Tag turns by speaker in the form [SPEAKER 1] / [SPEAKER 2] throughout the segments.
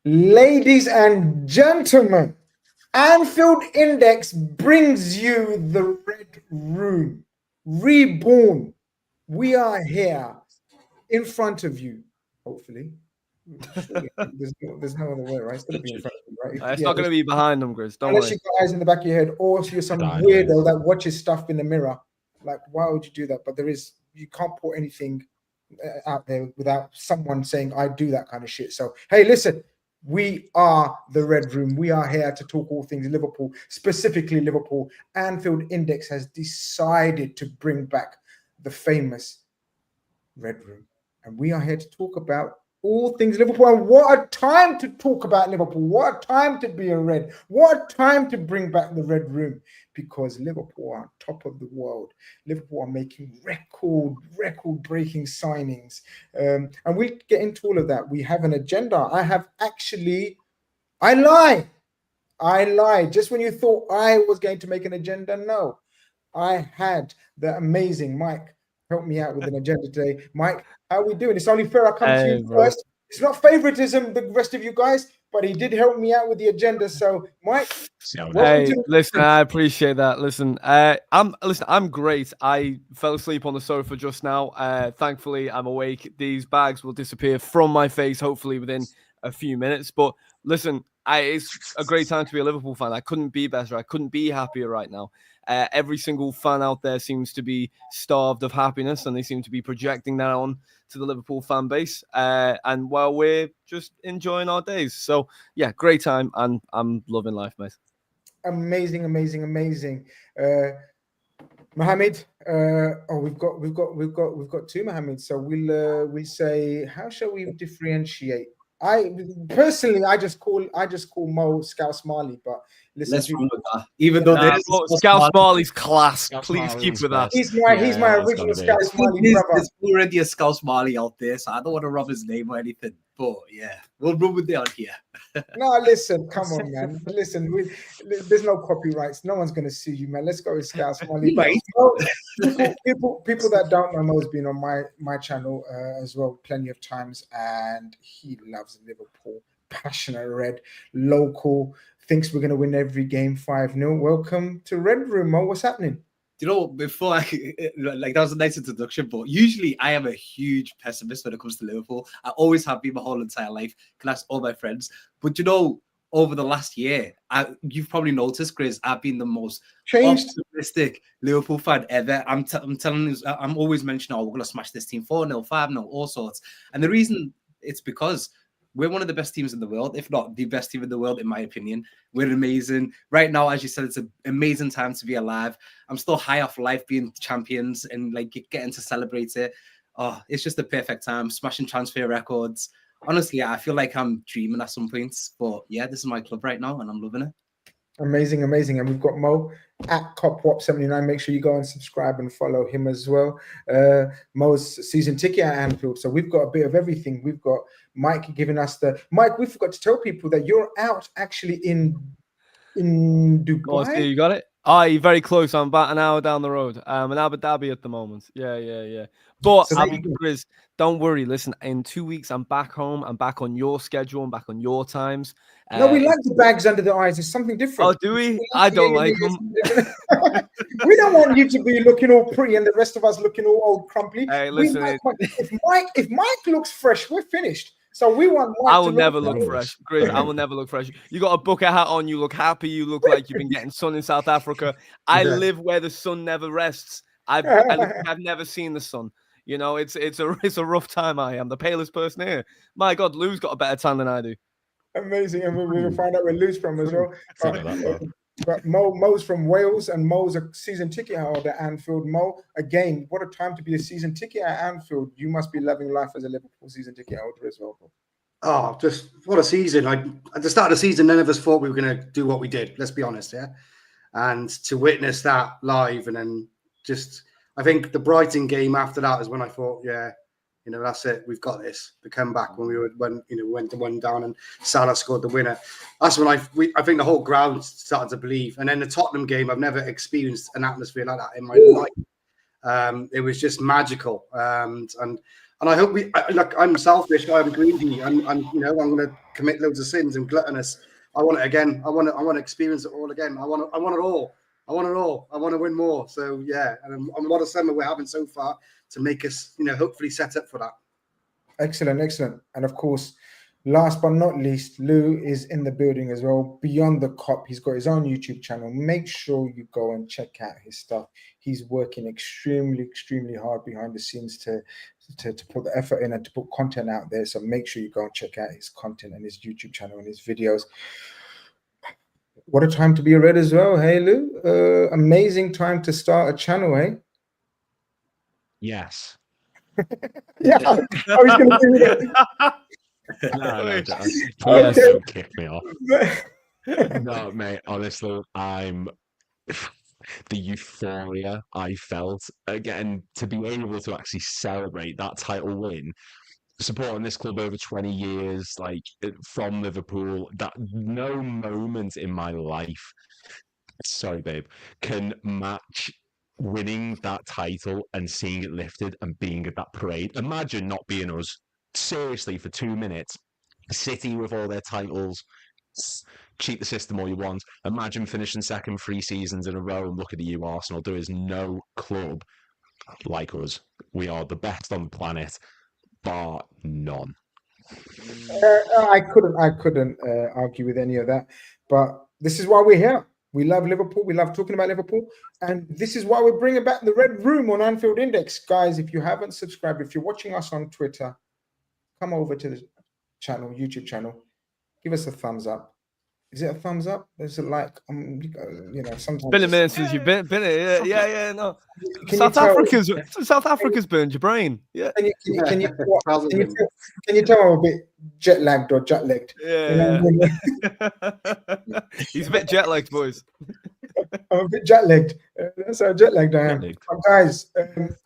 [SPEAKER 1] Ladies and gentlemen, Anfield Index brings you the Red Room. Reborn. We are here in front of you, hopefully. Surely, there's no other way, right? It's going to be in front of you, right?
[SPEAKER 2] It's not going to be behind them, Grizz. Don't
[SPEAKER 1] unless
[SPEAKER 2] worry.
[SPEAKER 1] you've got eyes in the back of your head, or if you're some weirdo that watches stuff in the mirror. Like, why would you do that? But you can't put anything out there without someone saying, I do that kind of shit. So, hey, listen, we are the Red Room. We are here to talk all things Liverpool, specifically Liverpool. Anfield Index has decided to bring back the famous Red Room. And we are here to talk about all things Liverpool. And what a time to talk about Liverpool. What a time to be a Red. What a time to bring back the Red Room. Because Liverpool are on top of the world. Liverpool are making record-breaking signings. And we'll get into all of that. We have an agenda. I lied. Just when you thought I was going to make an agenda, no. I had the amazing Mike help me out with an agenda today. Mike, how are we doing? It's only fair I come to you first. It's not favoritism, the rest of you guys, but he did help me out with the agenda. So, Mike,
[SPEAKER 2] listen, I appreciate that. Listen, I'm great. I fell asleep on the sofa just now. Thankfully, I'm awake. These bags will disappear from my face, hopefully within a few minutes. But listen, it's a great time to be a Liverpool fan. I couldn't be better. I couldn't be happier right now. Every single fan out there seems to be starved of happiness, and they seem to be projecting that on to the Liverpool fan base. And while we're just enjoying our days, so yeah, great time, and I'm loving life, mate.
[SPEAKER 1] Amazing. Mohammed, we've got two Mohammeds. So we'll say, how shall we differentiate? I just call Mo Scouse Marley, but listen,
[SPEAKER 3] let's run with that. Even though there is
[SPEAKER 2] Scouse Marley's class, please keep with that.
[SPEAKER 1] He's my original Scouse Marley brother.
[SPEAKER 3] There's already a Scouse Marley out there, so I don't want to rob his name or anything. But yeah, we'll run with it out here.
[SPEAKER 1] No, listen, come on, man. Listen, there's no copyrights. No one's going to sue you, man. Let's go with Scouse Marley. Right. People that don't know Mo's been on my channel as well plenty of times, and he loves Liverpool. Passionate Red, local, thinks we're going to win every game 5-0. Welcome to Red Room, Mo. What's happening?
[SPEAKER 3] You know, before that was a nice introduction, but usually I am a huge pessimist when it comes to Liverpool. I always have been my whole entire life. Can ask all my friends. But you know, over the last year, you've probably noticed, Grizz, I've been the most optimistic Liverpool fan ever. I'm telling you, I'm always mentioning, we're going to smash this team 4-0, 5-0, all sorts. And the reason it's because we're one of the best teams in the world, if not the best team in the world, in my opinion. We're amazing. Right now, as you said, it's an amazing time to be alive. I'm still high off life being champions and like getting to celebrate it. Oh, it's just the perfect time, smashing transfer records. Honestly, I feel like I'm dreaming at some points. But yeah, this is my club right now and I'm loving it.
[SPEAKER 1] Amazing. And we've got Mo at CopWop79. Make sure you go and subscribe and follow him as well. Mo's season ticket at Anfield. So we've got a bit of everything. We've got Mike giving us Mike, we forgot to tell people that you're out actually in Dubai.
[SPEAKER 2] Oh, so you got it? You're very close. I'm about an hour down the road. I'm in Abu Dhabi at the moment. Yeah. But Grizz, don't worry. Listen, in 2 weeks, I'm back home. I'm back on your schedule. I'm back on your times.
[SPEAKER 1] No, we like the bags under the eyes. It's something different.
[SPEAKER 2] Oh, do we? I don't like them.
[SPEAKER 1] We don't want you to be looking all pretty and the rest of us looking all old crumply.
[SPEAKER 2] Hey, listen.
[SPEAKER 1] If Mike looks fresh, we're finished. So we want Mike
[SPEAKER 2] I will never look fresh. Grizz, I will never look fresh. You got a bucket hat on. You look happy. You look like you've been getting sun in South Africa. I live where the sun never rests. I've never seen the sun. You know, it's a rough time. I am the palest person here. My God, Lou's got a better tan than I do.
[SPEAKER 1] Amazing, and we'll find out where Lou's from as well. But Mo's from Wales, and Mo's a season ticket holder at Anfield. Mo, again, what a time to be a season ticket at Anfield. You must be loving life as a Liverpool season ticket holder as well.
[SPEAKER 4] Oh, just what a season. At the start of the season, none of us thought we were going to do what we did. Let's be honest, yeah? And to witness that live and then just... I think the Brighton game after that is when I thought, that's it. We've got this. The comeback when we went to 1 down and Salah scored the winner. That's when I think the whole ground started to believe. And then the Tottenham game, I've never experienced an atmosphere like that in my life. It was just magical. And And I hope look, I'm selfish, I'm greedy, I'm you know, I'm going to commit loads of sins and gluttonous. I want it again. I want to experience it all again. I want it all. I want it all. I want to win more. So yeah, and what a summer we're having so far to make us, you know, hopefully set up for that.
[SPEAKER 1] Excellent, excellent. And of course, last but not least, Lou is in the building as well. Beyond the Cop, he's got his own YouTube channel. Make sure you go and check out his stuff. He's working extremely hard behind the scenes to put the effort in and to put content out there. So make sure you go and check out his content and his YouTube channel and his videos. What a time to be a Red as well. Hey, Lou, amazing time to start a channel, hey?
[SPEAKER 5] Yes.
[SPEAKER 1] Yeah, I was going to do that.
[SPEAKER 5] No,
[SPEAKER 1] Okay.
[SPEAKER 5] don't kick me off. No, mate, honestly, the euphoria I felt, again, to be able to actually celebrate that title win, supporting this club over 20 years, like, from Liverpool, that no moment in my life, sorry, babe, can match winning that title and seeing it lifted and being at that parade. Imagine not being us, seriously, for 2 minutes. City with all their titles, cheat the system all you want. Imagine finishing second 3 seasons in a row and look at you, Arsenal. There is no club like us. We are the best on the planet, bar none.
[SPEAKER 1] I couldn't argue with any of that. But this is why we're here. We love Liverpool. We love talking about Liverpool. And this is why we're bringing back the Red Room on Anfield Index. Guys, if you haven't subscribed, if you're watching us on Twitter, come over to the channel, YouTube channel. Give us a thumbs up. Is it a thumbs up? Is it like, you know, sometimes...
[SPEAKER 2] Been a minute since you've been it. Yeah, no. South Africa's burned your brain. Yeah.
[SPEAKER 1] Can you tell I'm a bit jet lagged or jet lagged?
[SPEAKER 2] Yeah.
[SPEAKER 1] You know?
[SPEAKER 2] He's a bit jet lagged, boys.
[SPEAKER 1] I'm a bit jet lagged. That's how jet lagged I am. But guys,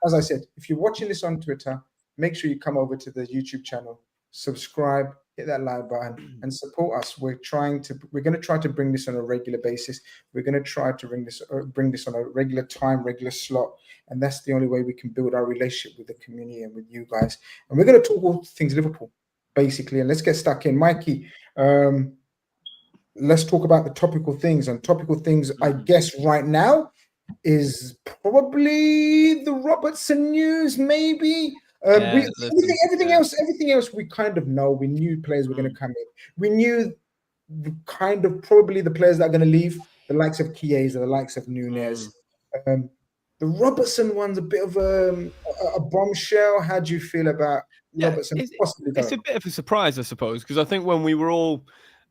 [SPEAKER 1] as I said, if you're watching this on Twitter, make sure you come over to the YouTube channel, subscribe, hit that like button, and support us. We're going to try to bring this on a regular basis. We're going to try to bring this on a regular time, regular slot, and that's the only way we can build our relationship with the community and with you guys. And we're going to talk all things Liverpool, basically. And let's get stuck in, Mikey. Let's talk about the topical things. And topical things, I guess, right now is probably the Robertson news, maybe. Everything else we kind of know. We knew players were going to come in. We knew probably the players that are going to leave, the likes of Chiesa, the likes of Nunez. The Robertson one's a bit of a bombshell. How do you feel about Robertson possibly going?
[SPEAKER 2] It's a bit of a surprise, I suppose, because I think when we were all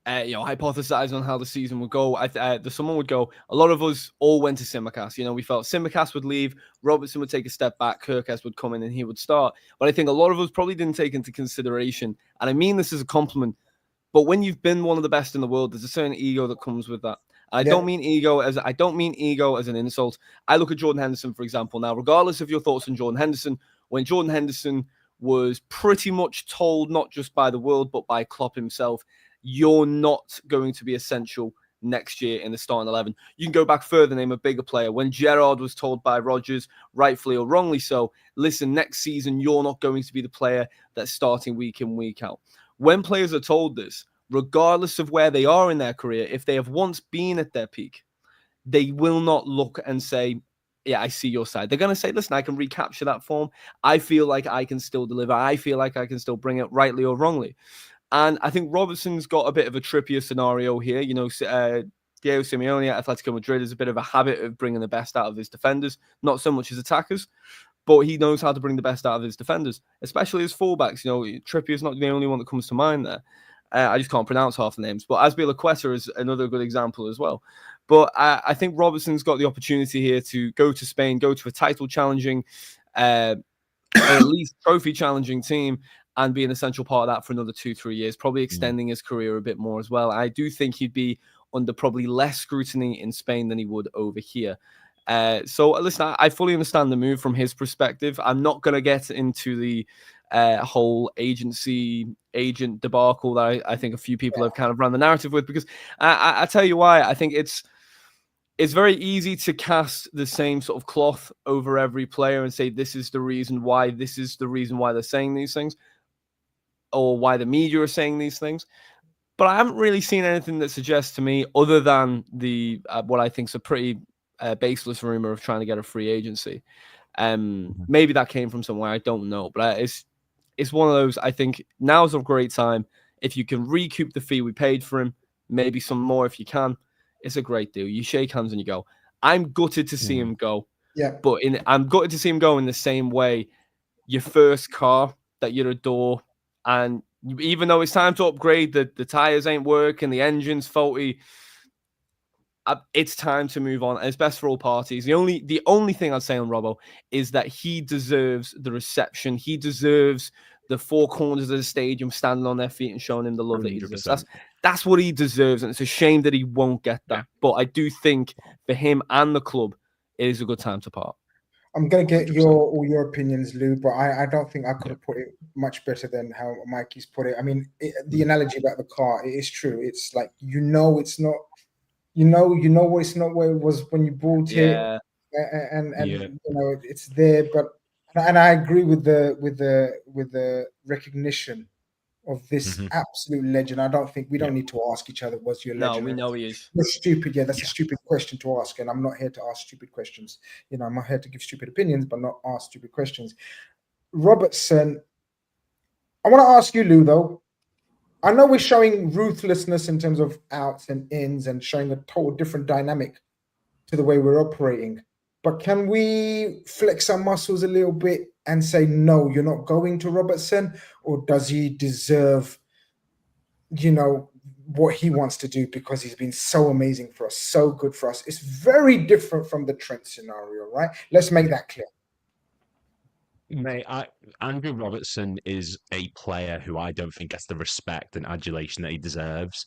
[SPEAKER 2] hypothesizing on how the season would go, the summer would go, a lot of us all went to Tsimikas. You know, we felt Tsimikas would leave, Robertson would take a step back, Kirkes would come in and he would start. But I think a lot of us probably didn't take into consideration, and I mean this as a compliment, but when you've been one of the best in the world, there's a certain ego that comes with that. I don't mean ego as an insult. I look at Jordan Henderson, for example. Now, regardless of your thoughts on Jordan Henderson, when Jordan Henderson was pretty much told, not just by the world, but by Klopp himself, you're not going to be essential next year in the starting 11. You can go back further, name a bigger player. When Gerrard was told by Rodgers, rightfully or wrongly so, listen, next season, you're not going to be the player that's starting week in, week out. When players are told this, regardless of where they are in their career, if they have once been at their peak, they will not look and say, yeah, I see your side. They're going to say, listen, I can recapture that form. I feel like I can still deliver. I feel like I can still bring it, rightly or wrongly. And I think Robertson's got a bit of a trippier scenario here. You know, Diego Simeone at Atletico Madrid has a bit of a habit of bringing the best out of his defenders, not so much his attackers, but he knows how to bring the best out of his defenders, especially his fullbacks. You know, Trippier's not the only one that comes to mind there. I just can't pronounce half the names, but Azpilicueta is another good example as well. But I think Robertson's got the opportunity here to go to Spain, go to a title-challenging, at least trophy-challenging team, and be an essential part of that for another 2-3 years, probably extending his career a bit more as well. I do think he'd be under probably less scrutiny in Spain than he would over here. So listen, I fully understand the move from his perspective. I'm not going to get into the whole agent debacle that I think a few people have kind of run the narrative with, because I tell you why. I think it's it's very easy to cast the same sort of cloth over every player and say this is the reason why they're saying these things, or why the media are saying these things. But I haven't really seen anything that suggests to me, other than the what I think is a pretty baseless rumor of trying to get a free agency. Maybe that came from somewhere, I don't know. But it's one of those, I think now's a great time. If you can recoup the fee we paid for him, maybe some more if you can, it's a great deal. You shake hands and you go. I'm gutted to see him go.
[SPEAKER 1] Yeah.
[SPEAKER 2] But I'm gutted to see him go in the same way your first car that you adore, and even though it's time to upgrade, the tires ain't working, the engine's faulty, it's time to move on. And it's best for all parties. The only thing I'd say on Robbo is that he deserves the reception. He deserves the four corners of the stadium standing on their feet and showing him the love that he deserves. That's what he deserves, and it's a shame that he won't get that. But I do think for him and the club, it is a good time to part.
[SPEAKER 1] I'm going to get all your opinions, Lou, but I don't think I could have put it much better than how Mikey's put it. I mean, the analogy about the car, it is true. It's like, it's not, it's not where it was when you bought it, and it's there. But and I agree with the recognition of this absolute legend. I don't think we don't need to ask each other, was your legend?
[SPEAKER 2] No, we know he is.
[SPEAKER 1] You're stupid. Yeah, that's a stupid question to ask. And I'm not here to ask stupid questions. I'm not here to give stupid opinions, but not ask stupid questions. Robertson, I want to ask you, Lou, though. I know we're showing ruthlessness in terms of outs and ins and showing a total different dynamic to the way we're operating. But can we flex our muscles a little bit and say, no, you're not going to Robertson? Or does he deserve, what he wants to do, because he's been so amazing for us, so good for us? It's very different from the Trent scenario, right? Let's make that clear.
[SPEAKER 5] Mate, Andrew Robertson is a player who I don't think gets the respect and adulation that he deserves,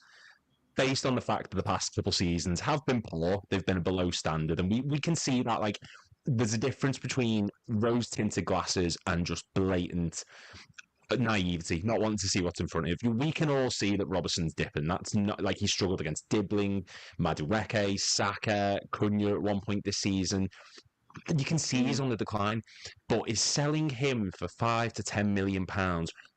[SPEAKER 5] based on the fact that the past couple seasons have been poor. They've been below standard, and we can see that, like, there's a difference between rose-tinted glasses and just blatant naivety, not wanting to see what's in front of you. We can all see that Robertson's dipping. That's not like he struggled against Dibbling, Madueke, Saka, Cunha at one point this season. You can see he's on the decline, but is selling him for £5 to £10 million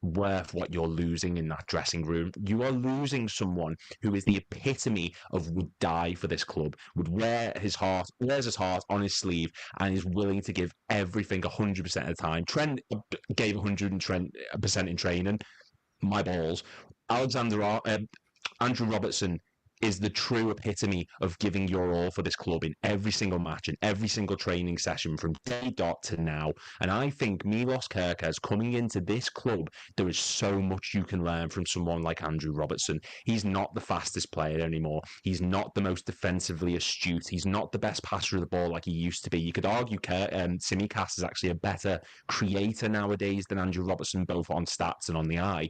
[SPEAKER 5] worth what you're losing in that dressing room? You are losing someone who is the epitome of would die for this club, would wears his heart on his sleeve, and is willing to give everything 100% of the time. Trent gave 100% in training. My balls. Andrew Robertson is the true epitome of giving your all for this club in every single match and every single training session from day dot to now. And I think Milos Kerkez coming into this club, there is so much you can learn from someone like Andrew Robertson. He's not the fastest player anymore. He's not the most defensively astute. He's not the best passer of the ball like he used to be. You could argue Tsimikas is actually a better creator nowadays than Andrew Robertson, both on stats and on the eye.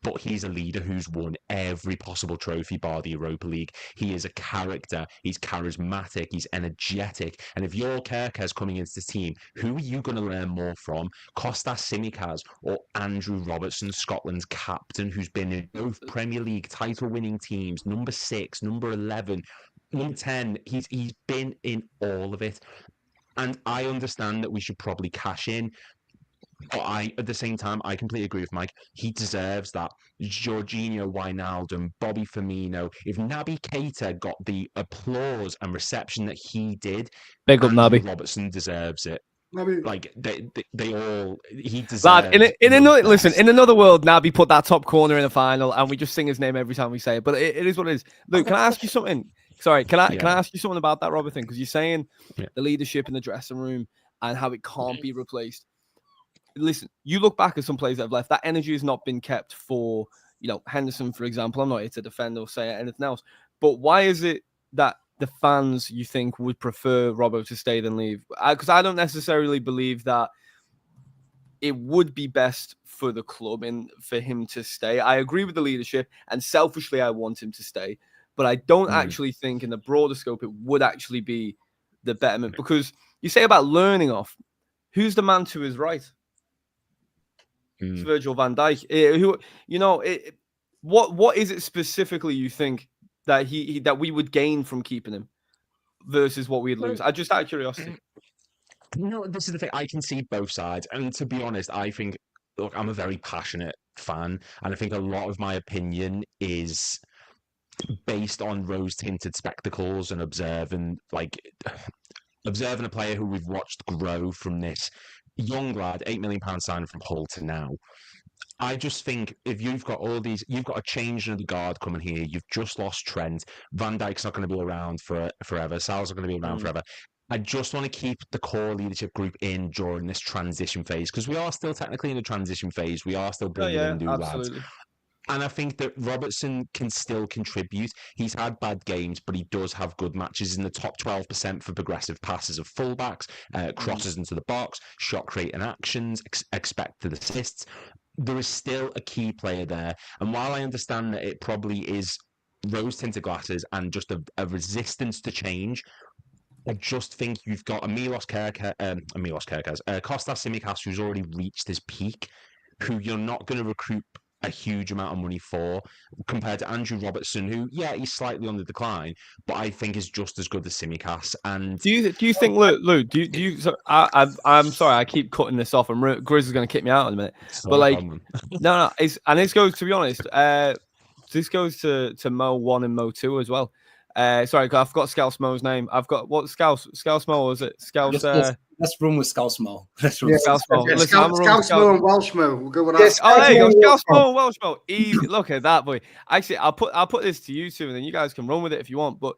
[SPEAKER 5] But he's a leader who's won every possible trophy bar the Europa League. He is a character. He's charismatic. He's energetic. And if you're Kerkez coming into this team, who are you going to learn more from? Kostas Tsimikas or Andrew Robertson, Scotland's captain, who's been in both Premier League title-winning teams, number 6, number 11, number 10. He's been in all of it. And I understand that we should probably cash in. But at the same time, I completely agree with Mike. He deserves that. Jorginho Wijnaldum, Bobby Firmino. If Naby Keita got the applause and reception that he did,
[SPEAKER 2] big up Naby.
[SPEAKER 5] Robertson deserves it. Like they all, he deserves.
[SPEAKER 2] Lad, in another world, Naby put that top corner in the final, and we just sing his name every time we say it. But it is what it is. Luke, can I ask you something? Sorry, can I ask you something about that, Robert thing? Because you're saying the leadership in the dressing room and how it can't be replaced. Listen, you look back at some players that have left, that energy has not been kept for, Henderson, for example. I'm not here to defend or say anything else, but why is it that the fans, you think, would prefer Robbo to stay than leave? Because I don't necessarily believe that it would be best for the club and for him to stay. I agree with the leadership, and selfishly, I want him to stay, but I don't actually think in the broader scope it would actually be the betterment, because you say about learning off, who's the man to his right? It's Virgil van Dijk. What is it specifically you think that that we would gain from keeping him? versus what we'd lose? I just out of curiosity.
[SPEAKER 5] This is the thing. I can see both sides, and to be honest, I think, look, I'm a very passionate fan, and I think a lot of my opinion is based on rose-tinted spectacles and observing a player who we've watched grow from this young lad, £8 million signing from Hull to now. I just think if you've got you've got a change in the guard coming here. You've just lost Trent. Van Dijk's not going to be around forever. Sal's not going to be around forever. I just want to keep the core leadership group in during this transition phase, because we are still technically in a transition phase. We are still bringing in new lads. And I think that Robertson can still contribute. He's had bad games, but he does have good matches in the top 12% for progressive passes of fullbacks, crosses into the box, shot creating actions, expected assists. There is still a key player there. And while I understand that it probably is rose-tinted glasses and just a resistance to change, I just think you've got a Kostas Tsimikas, who's already reached his peak, who you're not going to recruit a huge amount of money for, compared to Andrew Robertson, who, he's slightly on the decline, but I think is just as good as Tsimikas. And
[SPEAKER 2] do you think, Lou? Do you? So I'm sorry, I keep cutting this off, and Grizz is going to kick me out in a minute. But no, this goes, to be honest, this goes to Mo 1 and Mo 2 as well. Sorry, I forgot Scouse Mo's name. I've got what Scouse Mo, was it? Scouse.
[SPEAKER 3] Let's run with Scouse Mo.
[SPEAKER 2] Let's run with Scouse Mo.
[SPEAKER 4] Scouse Mo and Welsh Mo. We'll go with that.
[SPEAKER 2] Yes, there you go. Scouse Mo and Welsh Mo. Easy. Look at that, boy. Actually, I'll put this to you two, and then you guys can run with it if you want. But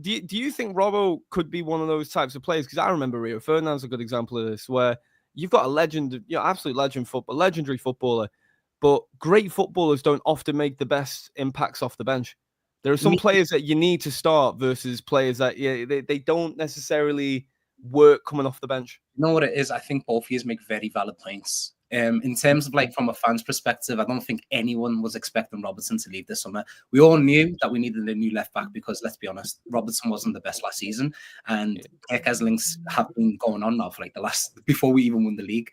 [SPEAKER 2] do you think Robbo could be one of those types of players? Because I remember Rio Ferdinand's a good example of this, where you've got a legend, absolute legendary footballer, but great footballers don't often make the best impacts off the bench. There are some players that you need to start versus players that they don't necessarily work coming off the bench.
[SPEAKER 3] You know what it is? I think both of you make very valid points. In terms of from a fan's perspective, I don't think anyone was expecting Robertson to leave this summer. We all knew that we needed a new left back because, let's be honest, Robertson wasn't the best last season, and Kerkez's links have been going on now for before we even won the league.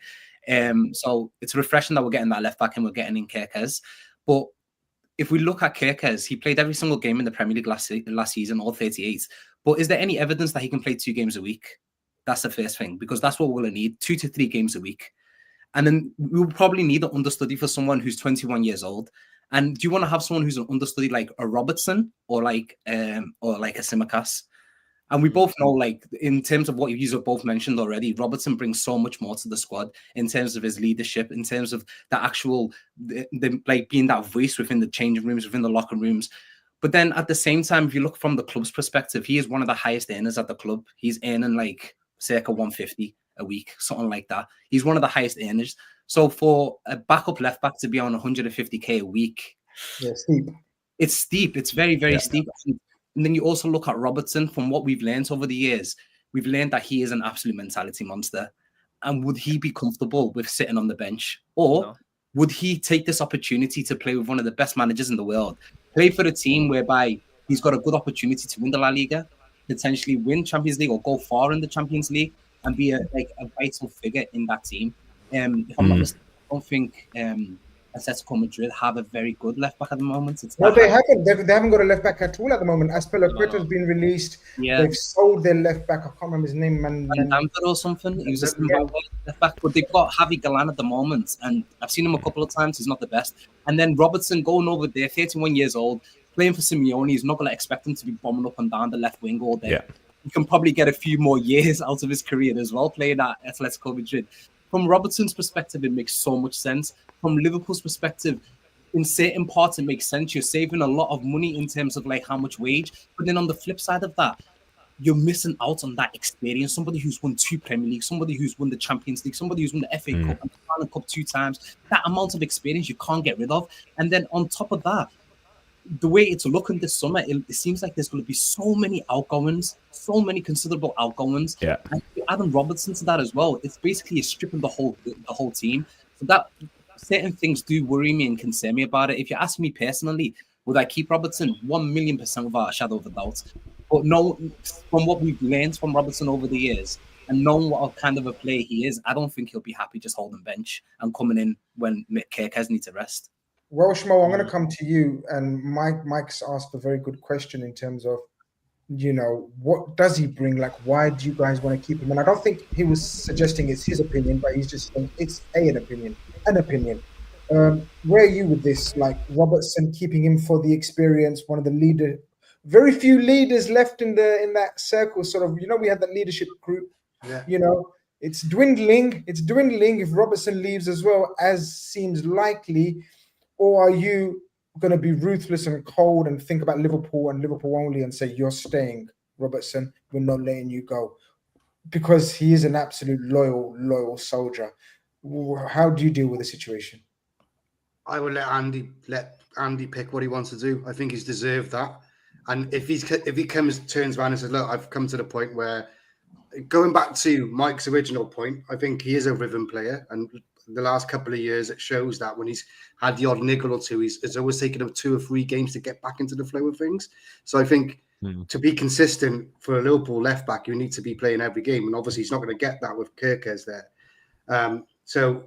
[SPEAKER 3] So it's refreshing that we're getting that left back and we're getting in Kerkez. But if we look at Kerkez, he played every single game in the Premier League last season, all 38. But is there any evidence that he can play 2 games a week? That's the first thing, because that's what we're going to need, 2 to 3 games a week. And then we'll probably need an understudy for someone who's 21 years old. And do you want to have someone who's an understudy like a Robertson or like a Tsimikas? And we both know, in terms of what you have both mentioned already, Robertson brings so much more to the squad in terms of his leadership, in terms of the actual, being that voice within the changing rooms, within the locker rooms. But then at the same time, if you look from the club's perspective, he is one of the highest earners at the club. He's earning circa 150 a week, something like that. He's one of the highest earners. So for a backup left back to be on 150k a week,
[SPEAKER 1] steep.
[SPEAKER 3] It's steep. It's very, very steep. And then you also look at Robertson. From what we've learned over the years, we've learned that he is an absolute mentality monster. And would he be comfortable with sitting on the bench? Or would he take this opportunity to play with one of the best managers in the world, play for a team whereby he's got a good opportunity to win the La Liga, potentially win Champions League or go far in the Champions League and be a vital figure in that team? If I'm not mistaken, I don't think Atletico Madrid have a very good left back at the moment.
[SPEAKER 1] They haven't. They haven't got a left back at all at the moment. Aspinall has been released. Yeah. They've sold their left back. I can't remember his name.
[SPEAKER 3] Or something. He was a left back. But they've got Javi Galan at the moment, and I've seen him a couple of times. He's not the best. And then Robertson going over there, 31 years old, playing for Simeone. He's not going to expect him to be bombing up and down the left wing all day. Yeah. He can probably get a few more years out of his career as well, playing at Atletico Madrid. From Robertson's perspective, it makes so much sense. From Liverpool's perspective, in certain parts, it makes sense. You're saving a lot of money in terms of how much wage. But then on the flip side of that, you're missing out on that experience. Somebody who's won 2 Premier League, somebody who's won the Champions League, somebody who's won the FA Cup and the Ireland Cup 2 times. That amount of experience you can't get rid of. And then on top of that, the way it's looking this summer, it seems like there's going to be so many outgoings, so many considerable outgoings. Yeah. And adding Robertson to that as well, it's basically stripping the whole team. So that certain things do worry me and concern me about it. If you ask me personally, would I keep Robertson? 1,000,000% without a shadow of a doubt. But no, from what we've learned from Robertson over the years and knowing what kind of a player he is, I don't think he'll be happy just holding bench and coming in when Kerkez needs a rest.
[SPEAKER 1] Well, Shmo, I'm going to come to you, and Mike's asked a very good question in terms of what does he bring? Like, why do you guys want to keep him? And I don't think he was suggesting it's his opinion, but he's just saying it's an opinion. Where are you with this? Like Robertson, keeping him for the experience, one of the leader, very few leaders left in that circle. Sort of, we had that leadership group.
[SPEAKER 4] Yeah.
[SPEAKER 1] It's dwindling. It's dwindling if Robertson leaves as well, as seems likely. Or are you going to be ruthless and cold and think about Liverpool and Liverpool only and say, you're staying, Robertson, we're not letting you go? Because he is an absolute loyal soldier. How do you deal with the situation?
[SPEAKER 4] I would let Andy pick what he wants to do. I think he's deserved that. And if he turns around and says, look, I've come to the point where, going back to Mike's original point, I think he is a rhythm player. And the last couple of years, it shows that when he's had the odd niggle or two, it's always taken him 2 or 3 games to get back into the flow of things. So I think to be consistent for a Liverpool left back, you need to be playing every game. And obviously, he's not going to get that with Kerkez there. So,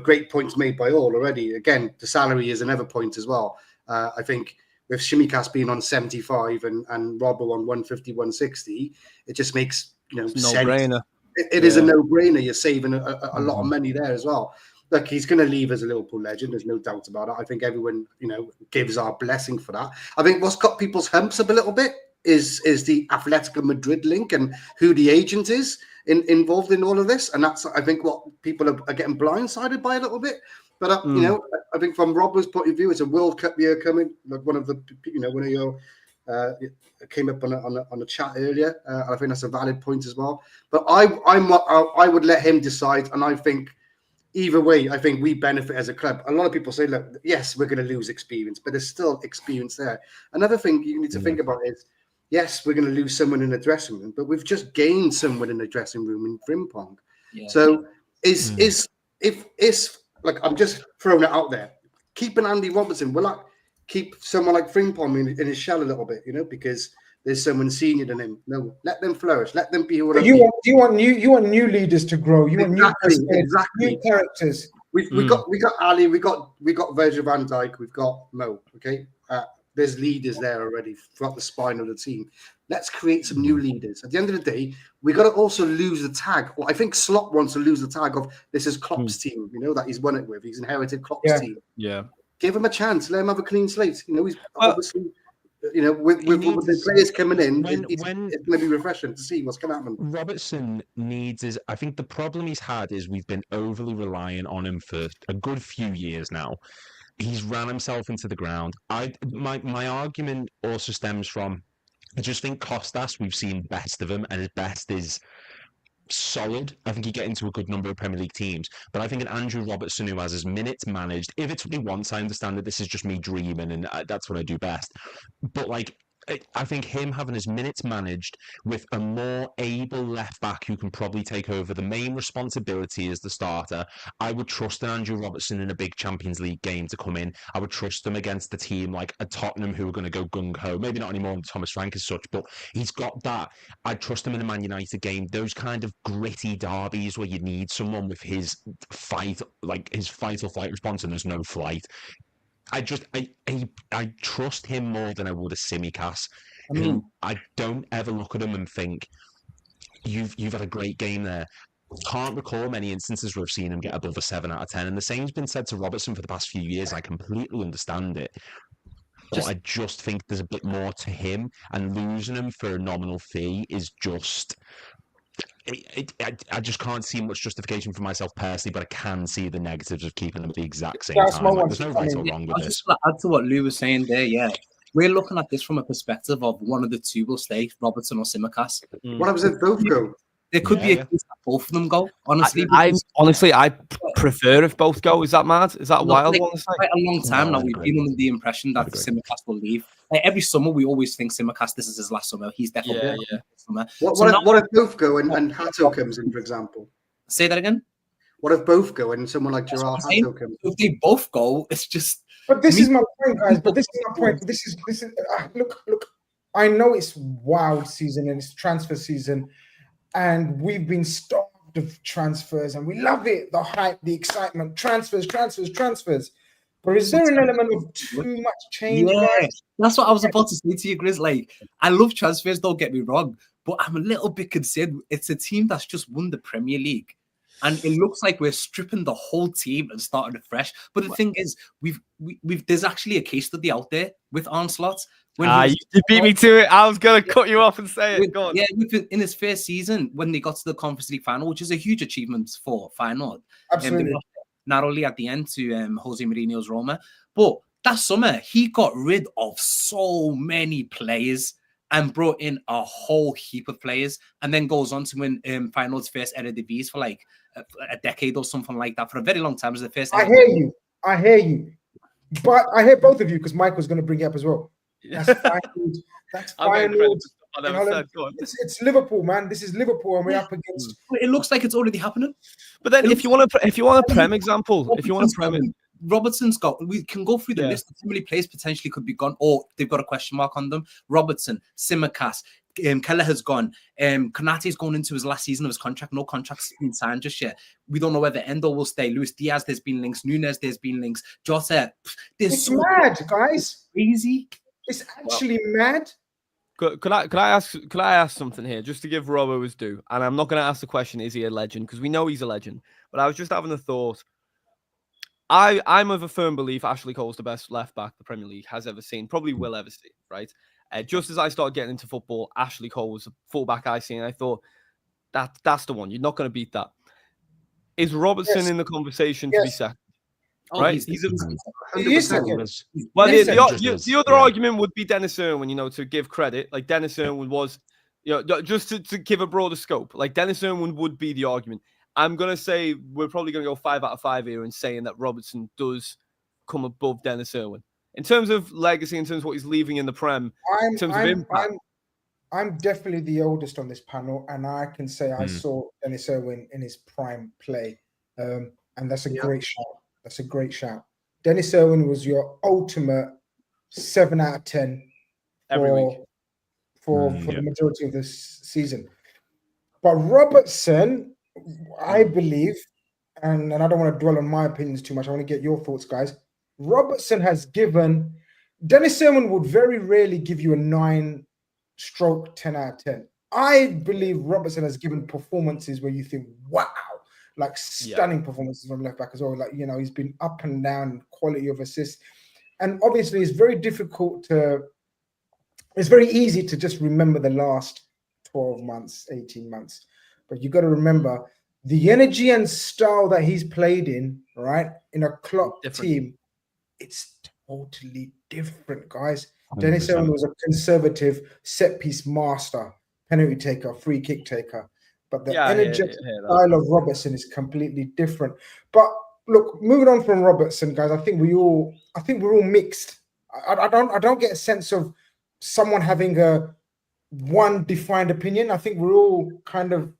[SPEAKER 4] great points made by all already. Again, the salary is another point as well. I think with Tsimikas being on 75 and Robbo on 150, 160, it just makes sense.
[SPEAKER 2] No-brainer.
[SPEAKER 4] It is a no-brainer. You're saving a lot of money there as well. Look, he's going to leave as a Liverpool legend. There's no doubt about it. I think everyone, gives our blessing for that. I think what's got people's humps up a little bit is the Atletico Madrid link and who the agent is involved in all of this. And that's, I think, what people are getting blindsided by a little bit. But, I think from Robbo's point of view, it's a World Cup year coming. Like one of your came up on a chat earlier. I think that's a valid point as well. But I would let him decide. And I think either way, I think we benefit as a club. A lot of people say, look, yes, we're going to lose experience, but there's still experience there. Another thing you need to think about is, yes, we're going to lose someone in the dressing room, but we've just gained someone in the dressing room in Frimpong. Yeah. So if like, I'm just throwing it out there, keeping Andy Robertson, will I keep someone like Frimpong in his shell a little bit, because there's someone senior than him? No, let them flourish. Let them be whatever.
[SPEAKER 1] You want new leaders to grow. You want new characters.
[SPEAKER 4] We got Ali, we got Virgil van Dijk, we've got Mo. Okay, there's leaders there already throughout the spine of the team. Let's create some new leaders. At the end of the day, we got to also lose the tag. Well, I think Slot wants to lose the tag of this is Klopp's team. That he's won it with. He's inherited Klopp's team.
[SPEAKER 2] Yeah.
[SPEAKER 4] Give him a chance. Let him have a clean slate. He's obviously. With the players coming in, it's going to be refreshing to see what's going to happen.
[SPEAKER 5] Robertson I think the problem he's had is we've been overly reliant on him for a good few years now. He's ran himself into the ground. My argument also stems from, I just think Kostas, we've seen best of him, and his best is solid. I think he'd get into a good number of Premier League teams, but I think an Andrew Robertson who has his minutes managed, if it's what he wants, I understand that this is just me dreaming and that's what I do best, but I think him having his minutes managed with a more able left back who can probably take over the main responsibility as the starter, I would trust an Andrew Robertson in a big Champions League game to come in. I would trust him against a team like a Tottenham who are going to go gung-ho, maybe not anymore than Thomas Frank as such, but he's got that. I'd trust him in a Man United game, those kind of gritty derbies where you need someone with his fight or flight response, and there's no flight. I trust him more than I would a Tsimikas, who I don't ever look at him and think, you've had a great game there. Can't recall many instances where I've seen him get above a 7 out of 10. And the same's been said to Robertson for the past few years. I completely understand it. But I just think there's a bit more to him, and losing him for a nominal fee is just... I just can't see much justification for myself personally, but I can see the negatives of keeping them at the exact same time. There's no right or wrong with this.
[SPEAKER 3] Just to add to what Lou was saying there, we're looking at this from a perspective of one of the two will stay, Robertson or Tsimikas.
[SPEAKER 4] What happens if both go?
[SPEAKER 3] There could be a case that both of them go, honestly.
[SPEAKER 2] I prefer if both go. Is that mad? Is that a wild one?
[SPEAKER 3] Quite a long time now, we've been under the impression that Tsimikas will leave. Every summer, we always think Tsimikas, this is his last summer. He's definitely this summer.
[SPEAKER 4] What if both go and Hato comes in, for example?
[SPEAKER 3] Say that again?
[SPEAKER 4] What if both go and someone like Gerard Hato comes in?
[SPEAKER 3] If they both go, it's just...
[SPEAKER 1] But this is my point, guys. But this is my point. This is look, I know it's wild season and it's transfer season, and we've been starved of transfers and we love it. The hype, the excitement, transfers. But is there an element of too much change, guys?
[SPEAKER 3] That's what I was about to say to you, Grizz. Like, I love transfers, don't get me wrong, but I'm a little bit concerned. It's a team that's just won the Premier League, and it looks like we're stripping the whole team and starting afresh. But the thing is, we've there's actually a case study out there with Onslaught.
[SPEAKER 2] You beat me to it. I was gonna cut you off and say it. Go on.
[SPEAKER 3] Yeah, in his first season, when they got to the Conference League final, which is a huge achievement for Feyenoord.
[SPEAKER 1] Absolutely.
[SPEAKER 3] Not only at the end to Jose Mourinho's Roma, but that summer he got rid of so many players and brought in a whole heap of players, and then goes on to win Feyenoord's first Eredivisie for like a decade or something like that, for a very long time. It was the first.
[SPEAKER 1] I hear you, but I hear both of you because Michael's going to bring it up as well. That's fine. That's fine. It's Liverpool, man. This is Liverpool, and we're up against.
[SPEAKER 3] It looks like it's already happening.
[SPEAKER 2] But then, if you want a Prem example,
[SPEAKER 3] Robertson's got. We can go through the list of how many players potentially could be gone, or they've got a question mark on them. Robertson, Tsimikas, Keller has gone. Konate's going into his last season of his contract. No contract's been signed just yet. We don't know whether Endo will stay. Luis Diaz, there's been links. Nunes, there's been links. Jota,
[SPEAKER 1] it's mad, guys.
[SPEAKER 3] Crazy.
[SPEAKER 1] It's actually mad.
[SPEAKER 2] Could I ask something here, just to give Robbo his due? And I'm not going to ask the question, is he a legend? Because we know he's a legend. But I was just having a thought. I'm of a firm belief Ashley Cole's the best left back the Premier League has ever seen, probably will ever see, right? Just as I started getting into football, Ashley Cole was a fullback I see, and I thought that's the one. You're not going to beat that. Is Robertson in the conversation to be second? Right, he's second. Well, the other argument would be Dennis Irwin. To give credit, like Dennis Irwin was, just to give a broader scope, like Dennis Irwin would be the argument. I'm gonna say we're probably gonna go 5 out of 5 here in saying that Robertson does come above Dennis Irwin in terms of legacy, in terms of what he's leaving in the Prem, in terms of impact.
[SPEAKER 1] I'm definitely the oldest on this panel, and I can say I saw Dennis Irwin in his prime play, and that's a great shout. That's a great shout. Dennis Irwin was your ultimate 7 out of 10
[SPEAKER 2] every week
[SPEAKER 1] for the majority of this season. But Robertson, I believe, and I don't want to dwell on my opinions too much. I want to get your thoughts, guys. Robertson has given Dennis Irwin would very rarely give you a 9/10 out of 10. I believe Robertson has given performances where you think, wow. Like stunning performances from left back as well. Like, he's been up and down quality of assists. And obviously it's very easy to just remember the last 12 months, 18 months. But you got to remember the energy and style that he's played in, right? In a Klopp team, it's totally different, guys. 100%. Dennis Irwin was a conservative set piece master, penalty taker, free kick taker. But the energetic style of Robertson is completely different. But look, moving on from Robertson, guys, I think we're all mixed. I don't get a sense of someone having one defined opinion. I think we're all kind of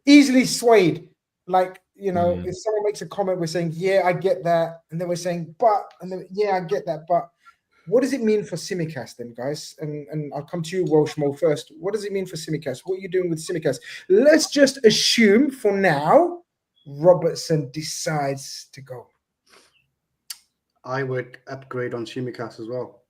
[SPEAKER 1] easily swayed. Like, if someone makes a comment, we're saying, yeah, I get that. And then we're saying, but, and then, yeah, I get that. But what does it mean for Tsimikas then, guys? And I'll come to you, Welshmo, first. What does it mean for Tsimikas? What are you doing with Tsimikas? Let's just assume for now Robertson decides to go.
[SPEAKER 4] I would upgrade on Tsimikas as well.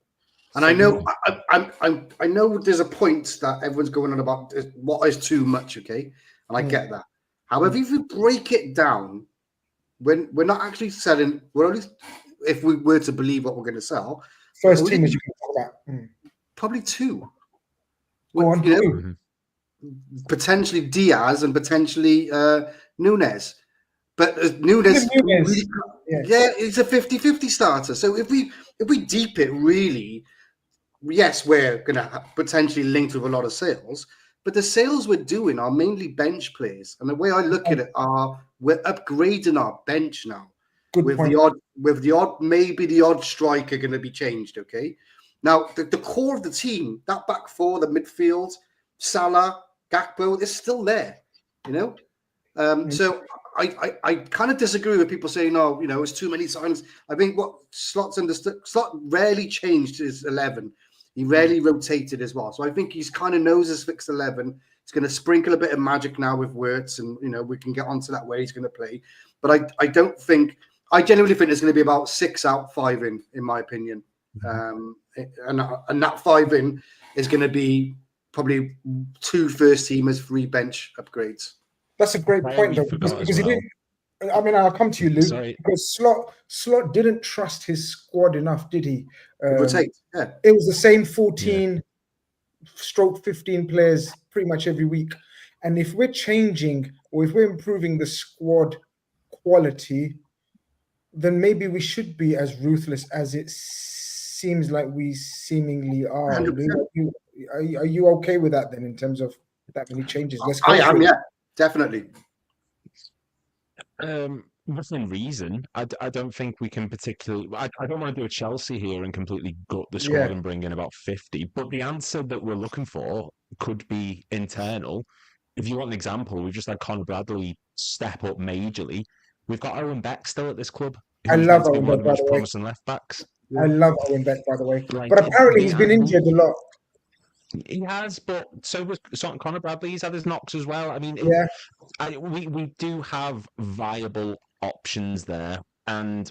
[SPEAKER 4] And I know I know there's a point that everyone's going on about what is too much, okay? And I get that. However, if you break it down, when we're not actually selling, we're only, if we were to believe what we're going to sell,
[SPEAKER 1] first team as you can talk about.
[SPEAKER 4] Probably 2. Potentially Diaz and potentially Nunes. But Nunes really, it's a 50-50 starter. So if we deep it really, yes, we're going to potentially linked with a lot of sales, but the sales we're doing are mainly bench players. And the way I look at it we're upgrading our bench now. With the odd, maybe the odd striker going to be changed, okay? Now, the core of the team, that back four, the midfield, Salah, Gakpo, is still there, So I kind of disagree with people saying, no, it's too many signs. I think what Slot's understood, Slot rarely changed his 11. He rarely rotated as well. So I think he's kind of knows his fixed 11. He's going to sprinkle a bit of magic now with Wirtz, and, we can get onto that way he's going to play. But I don't think... I genuinely think there's going to be about 6 out, 5 in my opinion. And that 5 in is going to be probably 2 first teamers, 3 bench upgrades.
[SPEAKER 1] That's a great point, though, because he didn't. I mean, I'll come to you, Luke.
[SPEAKER 5] Sorry.
[SPEAKER 1] Because Slot didn't trust his squad enough, did he?
[SPEAKER 4] It
[SPEAKER 1] was the same 14 stroke 15 players pretty much every week. And if we're changing or if we're improving the squad quality, then maybe we should be as ruthless as it seems like we seemingly are. Are you okay with that then, in terms of that many changes?
[SPEAKER 4] I am, yeah, definitely.
[SPEAKER 5] Within reason, I don't think we can particularly. I don't want to do a Chelsea here and completely gut the squad and bring in about 50. But the answer that we're looking for could be internal. If you want an example, we've just had Conor Bradley step up majorly. We've got Owen Beck still at this club.
[SPEAKER 1] I love Owen Beck,
[SPEAKER 5] by the way. Promising left backs.
[SPEAKER 1] I love Owen Beck, by the way. But apparently he's been injured a lot.
[SPEAKER 5] He has, but so was Conor Bradley. He's had his knocks as well. I mean, we do have viable options there. And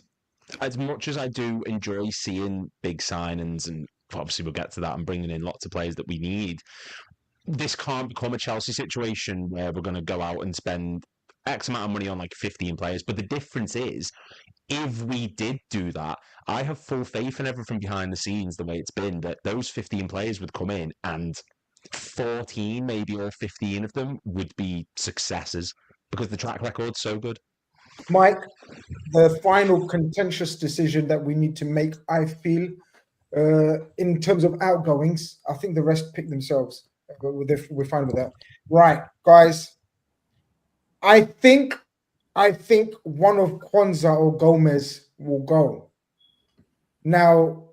[SPEAKER 5] as much as I do enjoy seeing big signings, and obviously we'll get to that, and bringing in lots of players that we need, this can't become a Chelsea situation where we're going to go out and spend X amount of money on like 15 players. But the difference is, if we did do that, I have full faith in everything behind the scenes, the way it's been, that those 15 players would come in and 14, maybe, or 15 of them would be successes because the track record's so good.
[SPEAKER 1] Mike, the final contentious decision that we need to make, I feel, in terms of outgoings, I think the rest pick themselves. We're fine with that. Right, guys. I think one of Kwanzaa or Gomez will go. Now,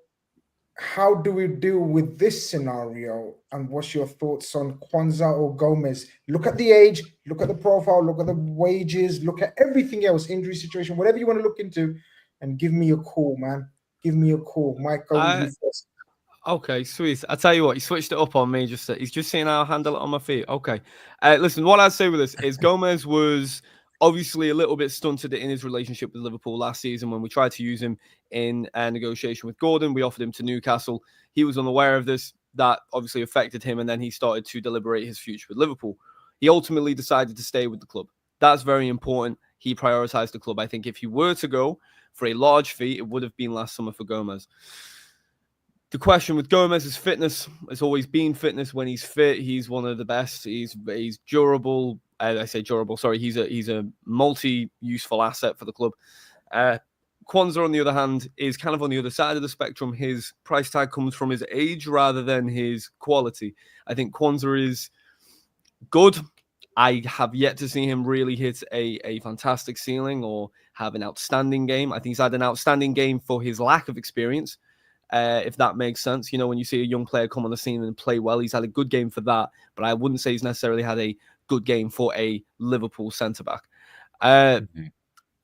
[SPEAKER 1] how do we deal with this scenario? And what's your thoughts on Kwanzaa or Gomez? Look at the age, look at the profile, look at the wages, look at everything else, injury situation, whatever you want to look into, and give me a call, man. Give me a call. Mike, go with you first.
[SPEAKER 2] Okay, sweet. I tell you what, he switched it up on me. He's just saying I'll handle it on my feet. Okay. Listen, what I'd say with this is Gomez was obviously a little bit stunted in his relationship with Liverpool last season when we tried to use him in a negotiation with Gordon. We offered him to Newcastle. He was unaware of this. That obviously affected him, and then he started to deliberate his future with Liverpool. He ultimately decided to stay with the club. That's very important. He prioritized the club. I think if he were to go for a large fee, it would have been last summer for Gomez. The question with Gomez is fitness. It's always been fitness. When he's fit, he's one of the best. He's durable. I say durable. Sorry, he's a multi-useful asset for the club. Kwanzaa, on the other hand, is kind of on the other side of the spectrum. His price tag comes from his age rather than his quality. I think Kwanzaa is good. I have yet to see him really hit a fantastic ceiling or have an outstanding game. I think he's had an outstanding game for his lack of experience. If that makes sense. You know, when you see a young player come on the scene and play well, he's had a good game for that, but I wouldn't say he's necessarily had a good game for a Liverpool centre-back.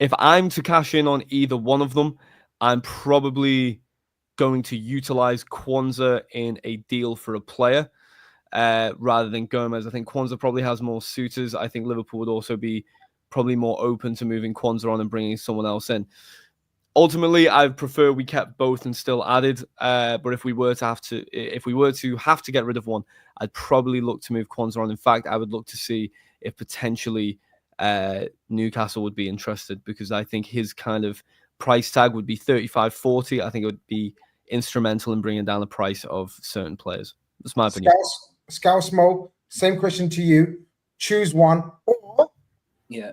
[SPEAKER 2] If I'm to cash in on either one of them, I'm probably going to utilize Kwanzaa in a deal for a player rather than Gomez. I think Kwanzaa probably has more suitors. I think Liverpool would also be probably more open to moving Kwanzaa on and bringing someone else in. Ultimately, I prefer we kept both and still added. But if we were to have to get rid of one, I'd probably look to move Kwanzaa on. In fact, I would look to see if potentially Newcastle would be interested, because I think his kind of price tag would be 35-40. I think it would be instrumental in bringing down the price of certain players. That's my opinion.
[SPEAKER 1] Scousemo, same question to you. Choose one or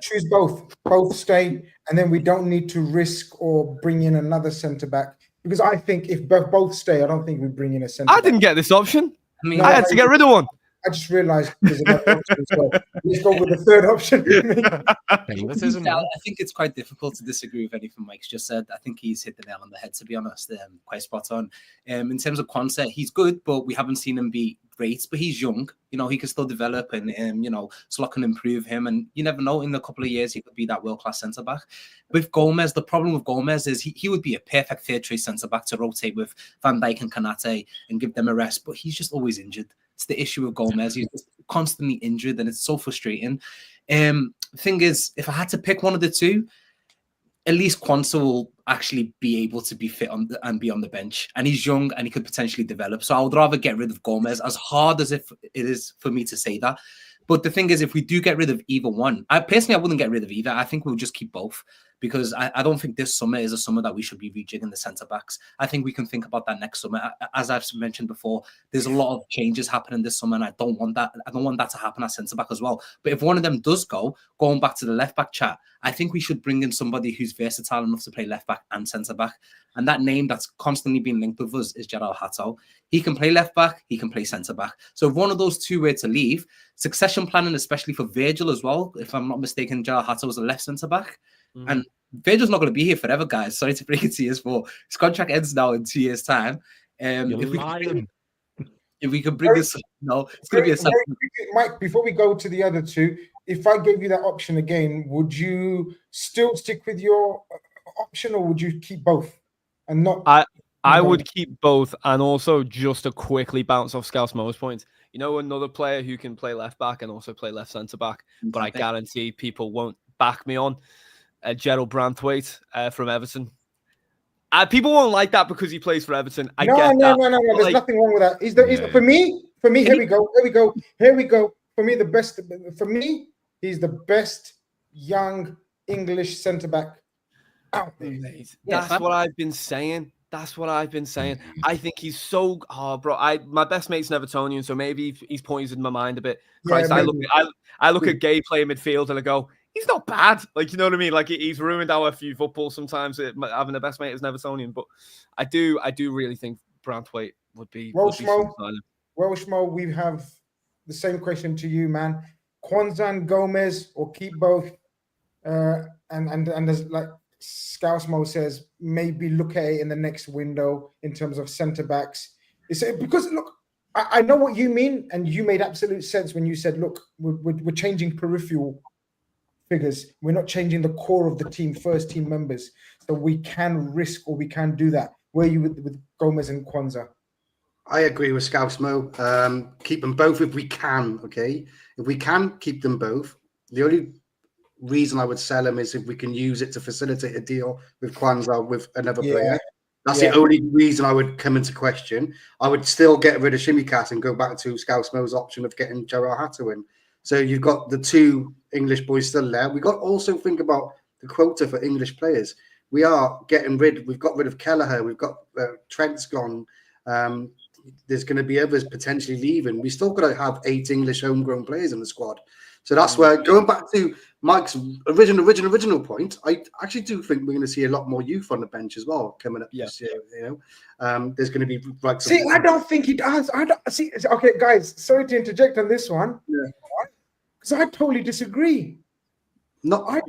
[SPEAKER 1] choose both. Both stay, and then we don't need to risk or bring in another centre back. Because I think if both stay, I don't think we bring in a centre back.
[SPEAKER 2] I didn't get this option. I had to get rid of one.
[SPEAKER 1] I just realised there's another option as well. Let's go with the third option.
[SPEAKER 3] I think it's quite difficult to disagree with anything Mike's just said. I think he's hit the nail on the head, to be honest. Quite spot on. In terms of Kwanzaa, he's good, but we haven't seen him be great. But he's young. You know, he can still develop, and Slot can improve him. And you never know, in a couple of years, he could be that world-class centre-back. With Gomez, the problem with Gomez is he would be a perfect third-choice centre-back to rotate with Van Dijk and Konate and give them a rest. But he's just always injured. It's the issue with Gomez. He's just constantly injured, and it's so frustrating. Thing is, if I had to pick one of the two, at least Quansah will actually be able to be fit and be on the bench. And he's young and he could potentially develop. So I would rather get rid of Gomez, as hard as it is for me to say that. But the thing is, if we do get rid of either one, I wouldn't get rid of either. I think we'll just keep both, because I don't think this summer is a summer that we should be rejigging the centre-backs. I think we can think about that next summer. As I've mentioned before, there's a lot of changes happening this summer, and I don't want that. I don't want that to happen at centre-back as well. But if one of them does go, going back to the left-back chat, I think we should bring in somebody who's versatile enough to play left-back and centre-back. And that name that's constantly been linked with us is Gerald Hato. He can play left-back, he can play centre-back. So if one of those two were to leave, succession planning, especially for Virgil as well, if I'm not mistaken, Gerald Hato was a left centre-back. And Virgil's not going to be here forever, guys. Sorry to break it to you, but his contract ends now in 2 years' time. If we could bring this, no, it's going to be a
[SPEAKER 1] Mike, before we go to the other two, if I gave you that option again, would you still stick with your option, or would you keep both and not?
[SPEAKER 2] I would keep both, and also just to quickly bounce off Scouse Mo's point. You know, another player who can play left back and also play left centre back, but I guarantee people won't back me on. Gerald Branthwaite from Everton. People won't like that because he plays for Everton. No.
[SPEAKER 1] There's nothing wrong with that. He's for me. Here we go. For me, he's the best young English centre back out there.
[SPEAKER 2] That's what I've been saying. I think he's so bro. My best mate's an Evertonian, so maybe he's poisoned my mind a bit. Christ, I look at Gay play midfield and I go, he's not bad. Like, you know what I mean? Like, he's ruined our few football sometimes, having a best mate as an Evertonian. But I do really think Branthwaite would be.
[SPEAKER 1] Welshmo, we have the same question to you, man. Quansah and Gomez, or keep both? And there's, like Scousemo says, maybe look at it in the next window in terms of centre backs. Because look, I know what you mean, and you made absolute sense when you said, look, we're changing peripheral figures. We're not changing the core of the team, first team members. So we can risk, or we can do that. Where are you with Gomez and Quansah?
[SPEAKER 4] I agree with Scousemo. Keep them both if we can, okay? If we can keep them both, the only reason I would sell them is if we can use it to facilitate a deal with Quansah with another player. That's the only reason I would come into question. I would still get rid of Shimikat and go back to Scousemo's option of getting Gerard Hato in. So you've got the two English boys still there. We got to also think about the quota for English players. We've got rid of Kelleher. We've got Trent's gone. There's going to be others potentially leaving. We still got to have 8 English homegrown players in the squad. So that's where, going back to Mike's original point, I actually do think we're going to see a lot more youth on the bench as well coming up this year. You know, there's going to be like.
[SPEAKER 1] I don't think he does. Okay, guys, sorry to interject on this one. Because I totally disagree.
[SPEAKER 4] No,
[SPEAKER 1] I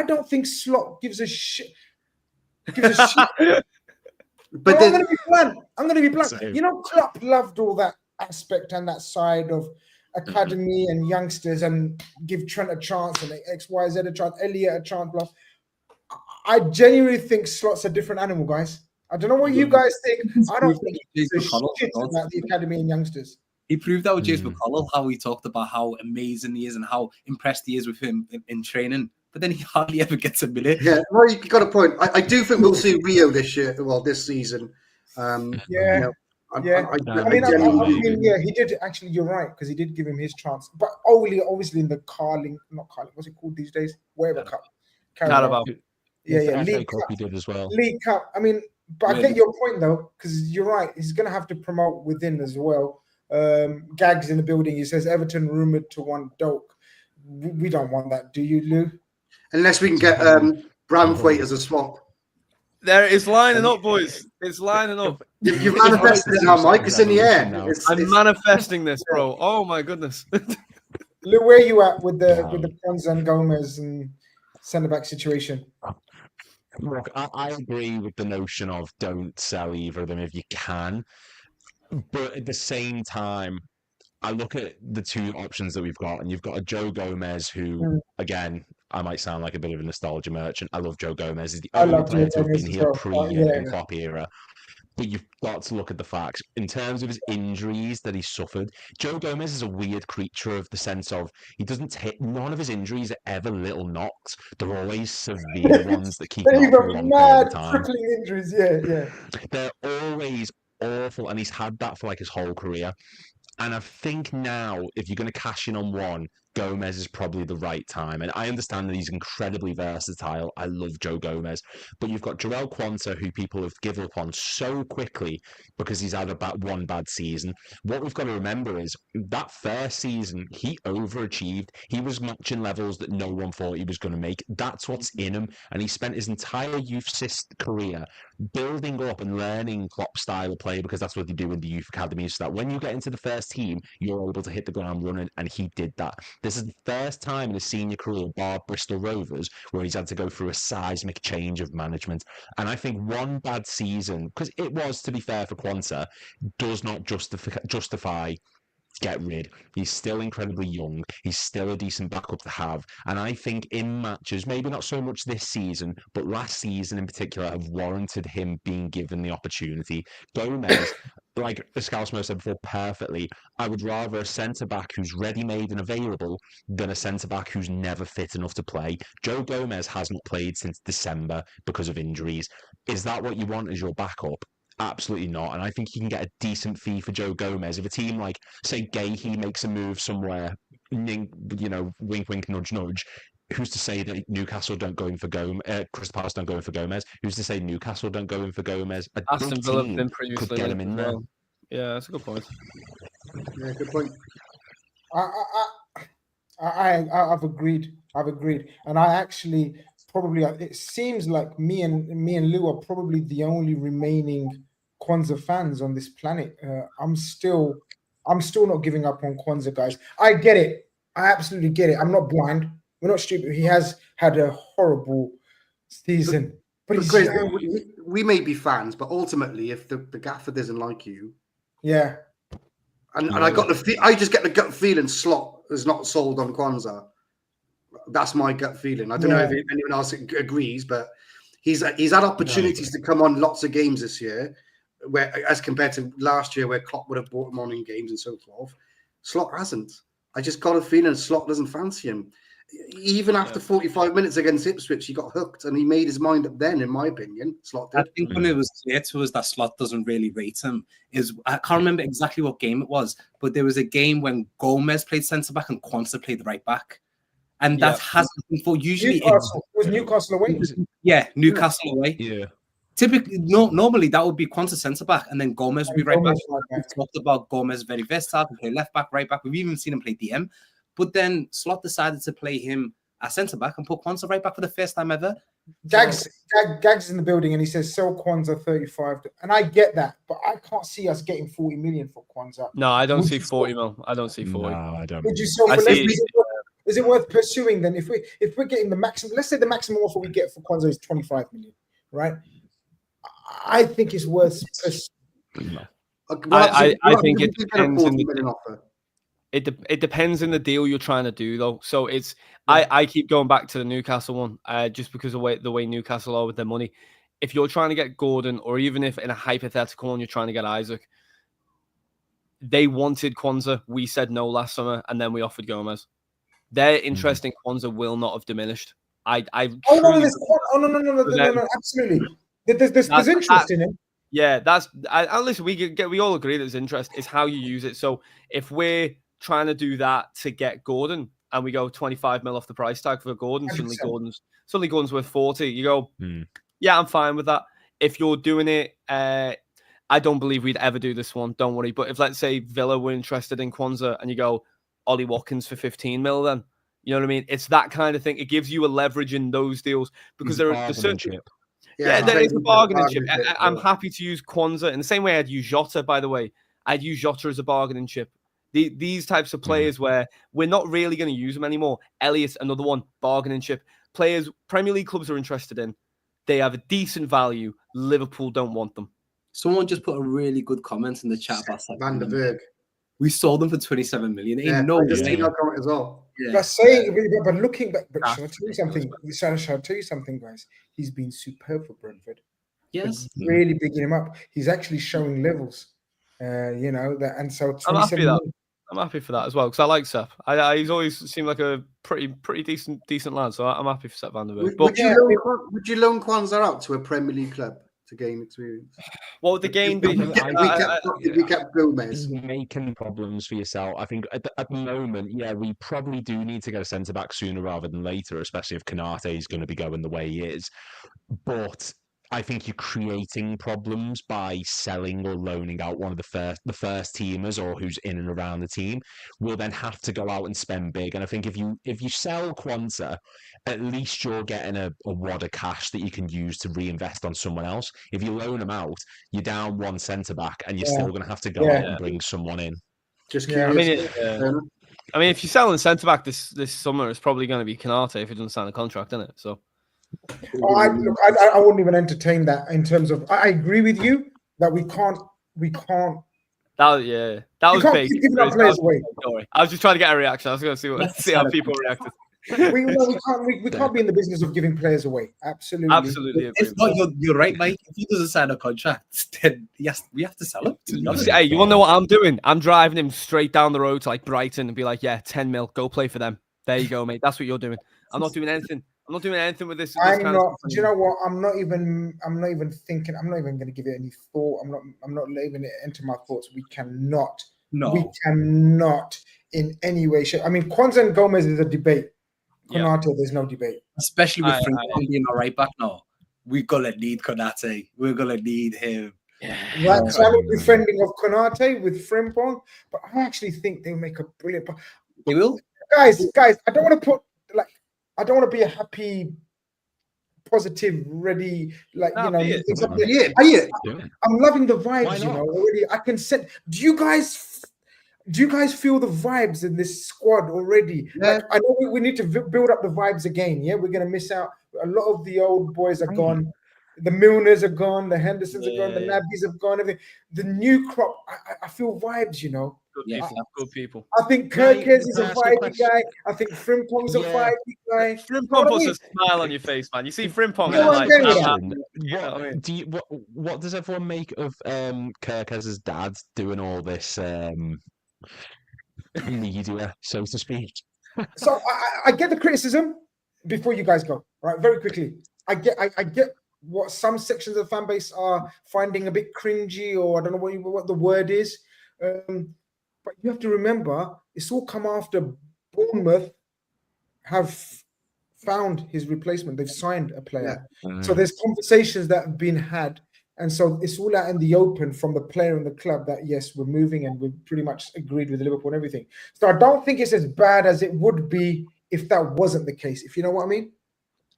[SPEAKER 1] don't think Slot gives a shit. But
[SPEAKER 4] I'm
[SPEAKER 1] going to be blunt. You know, Klopp loved all that aspect and that side of academy and youngsters, and give Trent a chance and XYZ a chance, Elliot a chance. Blah. I genuinely think Slot's a different animal, guys. I don't know what you guys think. I don't think he's a shit about the academy and youngsters.
[SPEAKER 3] He proved that with James McConnell, how he talked about how amazing he is and how impressed he is with him in training. But then he hardly ever gets a minute.
[SPEAKER 4] Yeah, well, you got a point. I do think we'll see Rio this year. Well, this season.
[SPEAKER 1] He did actually. You're right, because he did give him his chance. But obviously in the what's it called these days? Whatever Cup.
[SPEAKER 2] Carabao.
[SPEAKER 1] League
[SPEAKER 5] Cup he did as well.
[SPEAKER 1] League Cup. I mean, but I get your point though, because you're right. He's going to have to promote within as well. Gags in the building. He says Everton rumored to want Doak. We don't want that, do you, Lou?
[SPEAKER 4] Unless we can get Branthwaite as a swap.
[SPEAKER 2] There, it's lining up, boys. It's lining up.
[SPEAKER 4] You've manifested it now, Mike. It's in the air.
[SPEAKER 2] I'm manifesting this, bro. Oh my goodness.
[SPEAKER 1] Lou, where are you at with the Quansah and Gomez and centre back situation?
[SPEAKER 5] Look, I agree with the notion of don't sell either of them if you can. But at the same time, I look at the two options that we've got, and you've got a Joe Gomez who, again, I might sound like a bit of a nostalgia merchant. I love Joe Gomez. He's the only player to have been here pre-Klopp era. But you've got to look at the facts. In terms of his injuries that he suffered, Joe Gomez is a weird creature of the sense of he doesn't take, none of his injuries are ever little knocks. They're always severe ones that keep him out for a long period of time.
[SPEAKER 1] Crippling injuries, yeah.
[SPEAKER 5] They're always awful, and he's had that for like his whole career. And I think now, if you're going to cash in on one, Gomez is probably the right time. And I understand that he's incredibly versatile. I love Joe Gomez. But you've got Jarell Quansah, who people have given up on so quickly because he's had one bad season. What we've got to remember is that first season, he overachieved. He was matching levels that no one thought he was going to make. That's what's in him. And he spent his entire youth career building up and learning Klopp's style of play, because that's what they do in the youth academy, so that when you get into the first team, you're able to hit the ground running, and he did that. This is the first time in his senior career, bar Bristol Rovers, where he's had to go through a seismic change of management. And I think one bad season, because it was, to be fair for Quansah, does not justify get rid. He's still incredibly young. He's still a decent backup to have. And I think in matches, maybe not so much this season, but last season in particular, have warranted him being given the opportunity. Gomez, like Scousemo said before perfectly, I would rather a centre-back who's ready-made and available than a centre-back who's never fit enough to play. Joe Gomez hasn't played since December because of injuries. Is that what you want as your backup? Absolutely not. And I think you can get a decent fee for Joe Gomez. If a team like, say, Gahey makes a move somewhere, wink, wink, nudge, nudge, who's to say that Newcastle don't go in for Gomez, Crystal Palace don't go in for Gomez? Who's to say Newcastle don't go in for Gomez? A
[SPEAKER 2] Aston
[SPEAKER 5] big
[SPEAKER 2] Villa
[SPEAKER 5] team could get him in there.
[SPEAKER 2] Yeah, that's a good point.
[SPEAKER 4] Yeah, good point.
[SPEAKER 1] I've agreed. And I actually probably, it seems like me and Lou are probably the only remaining Quansah fans on this planet. I'm still not giving up on Quansah, guys. I get it. I absolutely get it. I'm not blind. We're not stupid. He has had a horrible season. But he's
[SPEAKER 4] Chris, we may be fans, but ultimately, if the gaffer doesn't like you,
[SPEAKER 1] yeah.
[SPEAKER 4] And I got I just get the gut feeling Slot is not sold on Quansah. That's my gut feeling. I don't know if anyone else agrees, but he's had opportunities to come on lots of games this year, where as compared to last year, where Klopp would have brought him on in games and so forth. Slot hasn't. I just got a feeling Slot doesn't fancy him. Even after 45 minutes against Ipswich, he got hooked, and he made his mind up then, in my opinion. Slot did.
[SPEAKER 3] I think when it was clear to us that Slot doesn't really rate him, I can't remember exactly what game it was, but there was a game when Gomez played centre-back and Quansah played right-back. And that hasn't been for usually.
[SPEAKER 1] Newcastle. It was Newcastle away, was it?
[SPEAKER 3] Yeah, Newcastle away.
[SPEAKER 5] Yeah.
[SPEAKER 3] Typically, normally that would be Quansah centre-back, and then Gomez would be right-back. We've talked about Gomez very versatile, can play left-back, right-back. We've even seen him play DM. But then Slot decided to play him as centre-back and put Quansah right back for the first time ever.
[SPEAKER 1] Gags is in the building and he says sell Quansah 35. And I get that, but I can't see us getting 40 million for Quansah.
[SPEAKER 2] No, I don't see 40 mil. I don't see 40.
[SPEAKER 5] No, I don't.
[SPEAKER 1] Would you sell for less? Is it worth pursuing then? If we're getting the maximum, let's say the maximum offer we get for Quansah is 25 million, right? I think it's worth pursuing.
[SPEAKER 2] I think it depends on the offer. It depends on the deal you're trying to do, though. So it's I keep going back to the Newcastle one, just because of the way Newcastle are with their money. If you're trying to get Gordon, or even if in a hypothetical one you're trying to get Isaac, they wanted Quansah. We said no last summer, and then we offered Gomez. Their interest in Quansah will not have diminished. No, absolutely. There's interest in him. Yeah, listen, we all agree there's interest. It's how you use it. So if we're trying to do that to get Gordon, and we go 25 mil off the price tag for Gordon, suddenly Gordon's worth 40. You go, yeah, I'm fine with that. If you're doing it, I don't believe we'd ever do this one. Don't worry. But if, let's say, Villa were interested in Quansah, and you go Ollie Watkins for 15 mil, then you know what I mean. It's that kind of thing. It gives you a leverage in those deals because there are certain. Yeah, there is a bargaining chip. I'm happy to use Quansah in the same way I'd use Jota. By the way, I'd use Jota as a bargaining chip. These types of players where we're not really going to use them anymore. Elliott, another one, bargaining chip. Players Premier League clubs are interested in. They have a decent value. Liverpool don't want them.
[SPEAKER 3] Someone just put a really good comment in the chat about
[SPEAKER 4] Van der Berg.
[SPEAKER 3] We sold them for 27 million.
[SPEAKER 4] I just seen that comment as well.
[SPEAKER 1] Yeah. But looking back, shall I tell you something? Shall I tell you something, guys? He's been superb for Brentford.
[SPEAKER 3] Yes,
[SPEAKER 1] really bigging him up. He's actually showing levels, that, and so
[SPEAKER 2] I'm happy
[SPEAKER 1] 27
[SPEAKER 2] that. I'm happy for that as well because I like Sepp. He's always seemed like a pretty decent lad. So I'm happy for Sepp van der Berg.
[SPEAKER 4] Would you loan Kwanzaa out to a Premier League club to gain experience?
[SPEAKER 2] What would the gain be?
[SPEAKER 4] We kept Gomez.
[SPEAKER 5] Making problems for yourself. I think at the moment, we probably do need to get a centre back sooner rather than later, especially if Konate is going to be going the way he is. But I think you're creating problems by selling or loaning out one of the first teamers or who's in and around the team. Will then have to go out and spend big. And I think if you sell Kwanzaa, at least you're getting a wad of cash that you can use to reinvest on someone else. If you loan them out, you're down one centre back, and you're still going to have to go out and bring someone in.
[SPEAKER 4] Just curious.
[SPEAKER 2] I mean, if you're selling centre back this summer, it's probably going to be Konate if he doesn't sign a contract, isn't it? So.
[SPEAKER 1] I wouldn't even entertain that in terms of. I agree with you that we can't.
[SPEAKER 2] That was big.
[SPEAKER 1] Keep giving our players away.
[SPEAKER 2] I was just trying to get a reaction. I was going to see how people reacted.
[SPEAKER 1] We can't be in the business of giving players away. Absolutely.
[SPEAKER 3] If not, you're right, Mike. If he doesn't sign a contract, then yes, we have to sell him.
[SPEAKER 2] Hey, you want to know what I'm doing? I'm driving him straight down the road to like Brighton and be like, 10 mil, go play for them. There you go, mate. That's what you're doing. I'm not doing anything. I'm not doing anything with this.
[SPEAKER 1] I'm not. Do you know what? I'm not even thinking. I'm not even going to give it any thought. I'm not leaving it into my thoughts. We cannot in any way. I mean, Kwanzaa and Gomez is a debate. Konate, there's no debate.
[SPEAKER 3] Especially with Frimpong being a right back now. We're going to need Konate. We're going to need him.
[SPEAKER 1] Right, so I'm defending of Konate with Frimpong, but I actually think they'll make a brilliant.
[SPEAKER 3] They will?
[SPEAKER 1] Guys, I don't want to be a happy, positive, ready, I'm loving the vibes, already. I can set. Do you guys feel the vibes in this squad already?
[SPEAKER 4] Yeah.
[SPEAKER 1] I know we need to build up the vibes again. Yeah, we're gonna miss out. A lot of the old boys are gone. The Milners are gone. The Hendersons are gone. The Nabis have gone. Everything. The new crop. I feel vibes.
[SPEAKER 2] Good people.
[SPEAKER 1] I think Kirkes is a vibey guy. I think Frimpong's a vibey guy.
[SPEAKER 2] Frimpong puts a smile on your face, man. You see Frimpong,
[SPEAKER 5] what does everyone make of Kirkes' dad doing all this media, so to speak?
[SPEAKER 1] So I get the criticism. Before you guys go, right? Very quickly, I get what some sections of the fan base are finding a bit cringy, or I don't know what the word is. But you have to remember, it's all come after Bournemouth have found his replacement. They've signed a player. Yeah. So there's conversations that have been had. And so it's all out in the open from the player and the club that, yes, we're moving and we've pretty much agreed with Liverpool and everything. So I don't think it's as bad as it would be if that wasn't the case, if you know what I mean.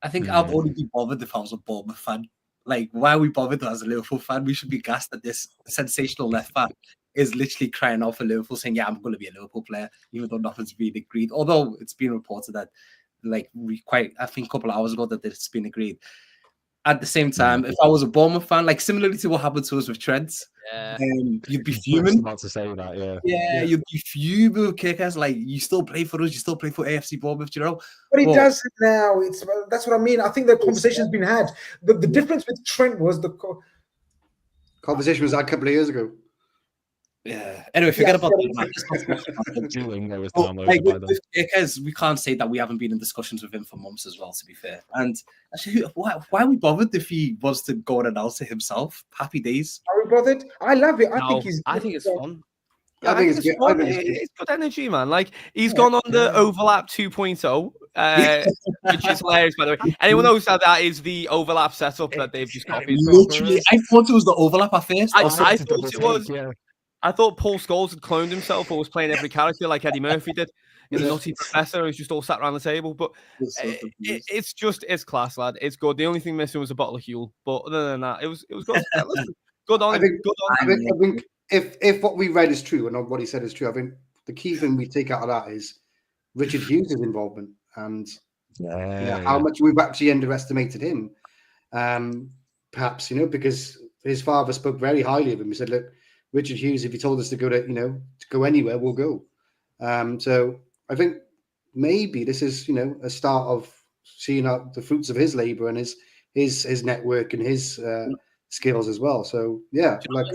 [SPEAKER 3] I think I'd only be bothered if I was a Bournemouth fan. Like, why are we bothered as a Liverpool fan? We should be gassed that this sensational left back is literally crying out for Liverpool, saying, I'm going to be a Liverpool player, even though nothing's been agreed. Although it's been reported that, I think a couple of hours ago that it's been agreed. At the same time, if I was a Bournemouth fan, similarly to what happened to us with Trent, you'd be fuming.
[SPEAKER 5] About to say that,
[SPEAKER 3] you'd be fuming with Kirkes. You still play for us, you still play for AFC Bournemouth,
[SPEAKER 1] But he does now. That's what I mean. I think the conversation's been had. The difference with Trent was the
[SPEAKER 4] conversation was that a couple of years ago.
[SPEAKER 3] Yeah. Anyway, forget about that. Because we can't say that we haven't been in discussions with him for months as well, to be fair. And actually, why are we bothered if he was to go and announce it himself? Happy days.
[SPEAKER 1] Are we bothered? I love it.
[SPEAKER 2] I think it's fun.
[SPEAKER 1] I think it's
[SPEAKER 2] fun. It's good energy, man. He's gone on the Overlap 2.0, which is hilarious, by the way. Anyone knows that is the Overlap setup that they've just copied?
[SPEAKER 3] Literally, I thought it was the Overlap at first.
[SPEAKER 2] I thought it was. Yeah. I thought Paul Scholes had cloned himself or was playing every character like Eddie Murphy did in The Nutty Professor, who's just all sat around the table. But it's class, lad. It's good. The only thing missing was a bottle of Huel. But other than that, it was good. Good on him.
[SPEAKER 4] I think if what we read is true and what he said is true, I think the key thing we take out of that is Richard Hughes' involvement and how much we've actually underestimated him. Perhaps, because his father spoke very highly of him. He said, look, Richard Hughes, if he told us to go to go anywhere, we'll go. So I think maybe this is, a start of seeing out the fruits of his labor and his network and his skills as well. So yeah, like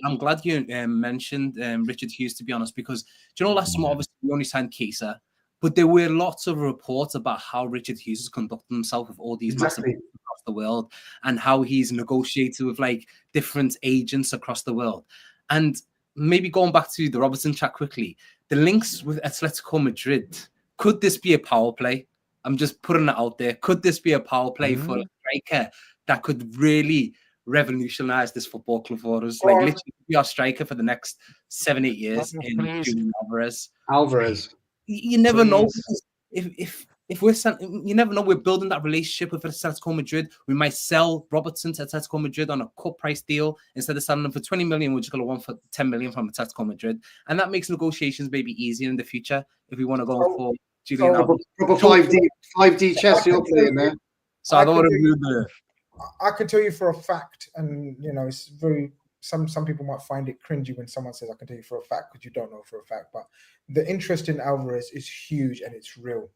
[SPEAKER 3] I'm glad you mentioned Richard Hughes, to be honest, because do you know last summer obviously we only signed Kisa, but there were lots of reports about how Richard Hughes has conducted himself with all these massive across the world and how he's negotiated with like different agents across the world. And maybe going back to the Robertson chat quickly, the links with Atletico Madrid, could this be a power play? I'm just putting it out there. Could this be a power play for a striker that could really revolutionize this football club for us? Like literally be our striker for the next 7-8 years in Julian Alvarez. You never know if we're you never know. We're building that relationship with Atletico Madrid. We might sell Robertson to Atletico Madrid on a cut price deal instead of selling them for 20 million. We're just going to want for 10 million from Atletico Madrid, and that makes negotiations maybe easier in the future if we want to go for Julian Alvarez.
[SPEAKER 4] Proper 5D chess you're playing there.
[SPEAKER 3] So I don't want to move the.
[SPEAKER 1] I can tell you for a fact, and it's very. Some people might find it cringy when someone says, I can tell you for a fact, because you don't know for a fact. But the interest in Alvarez is huge and it's real.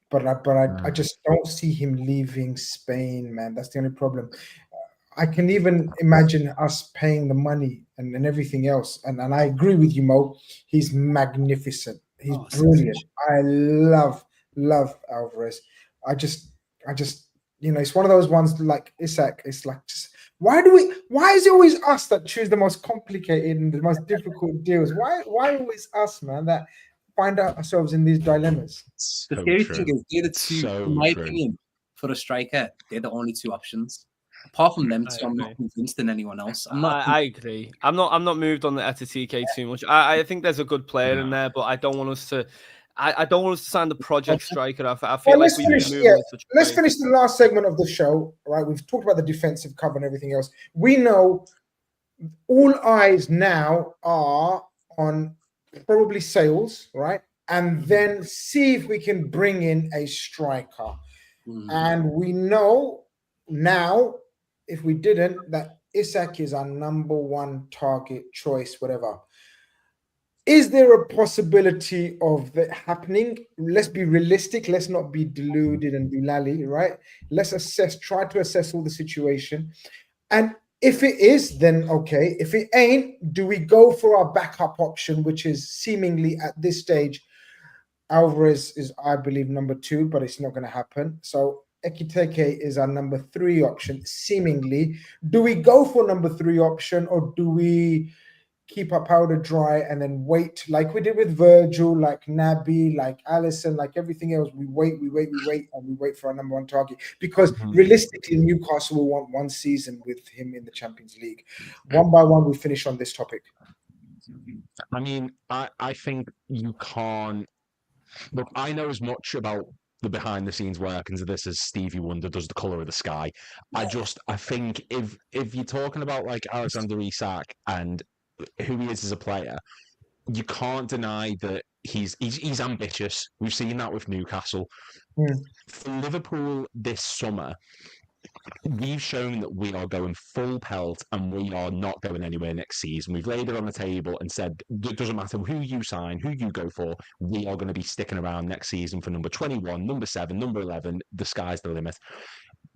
[SPEAKER 1] But I just don't see him leaving Spain, man. That's the only problem. I can even imagine us paying the money and everything else. And I agree with you, Mo. He's magnificent. He's brilliant. I love Alvarez. I just it's one of those ones like Isak. It's like, just why is it always us that choose the most complicated and the most difficult deals? Why always us, man, that find out ourselves in these dilemmas?
[SPEAKER 3] The scary thing is they're the two, in my opinion, for a striker, they're the only two options. Apart from them, so I'm not convinced in anyone else.
[SPEAKER 2] I agree. I'm not moved on the Etitike too much. I think there's a good player in there, but I don't want us to. I don't want us to sign the project striker. I feel like we need to move in such a
[SPEAKER 1] Let's finish the last segment of the show. Right, we've talked about the defensive cover and everything else. We know all eyes now are on probably sales, right, and then see if we can bring in a striker. And we know now, if we didn't, that Isak is our number one target choice, whatever. Is there a possibility of that happening? Let's be realistic. Let's not be deluded and doolally, right? Let's try to assess all the situation. And if it is, then okay. If it ain't, do we go for our backup option, which is seemingly at this stage, Alvarez is, I believe, number 2, but it's not going to happen. So Ekitike is our number 3 option, seemingly. Do we go for number 3 option, or do we keep our powder dry and then wait, like we did with Virgil, like Naby, like Allison, like everything else? We wait, and we wait for our number 1 target, because realistically, Newcastle will want 1 season with him in the Champions League. One by one, we finish on this topic.
[SPEAKER 5] I mean, I think you can't. Look, I know as much about the behind the scenes workings of this as Stevie Wonder does the Colour of the Sky. I think if you're talking about like Alexander Isak and who he is as a player, you can't deny that he's ambitious. We've seen that with Newcastle. For Liverpool this summer, we've shown that we are going full pelt and we are not going anywhere next season. We've laid it on the table and said, it doesn't matter who you sign, who you go for, we are going to be sticking around next season for number 21, number 7, number 11. The sky's the limit.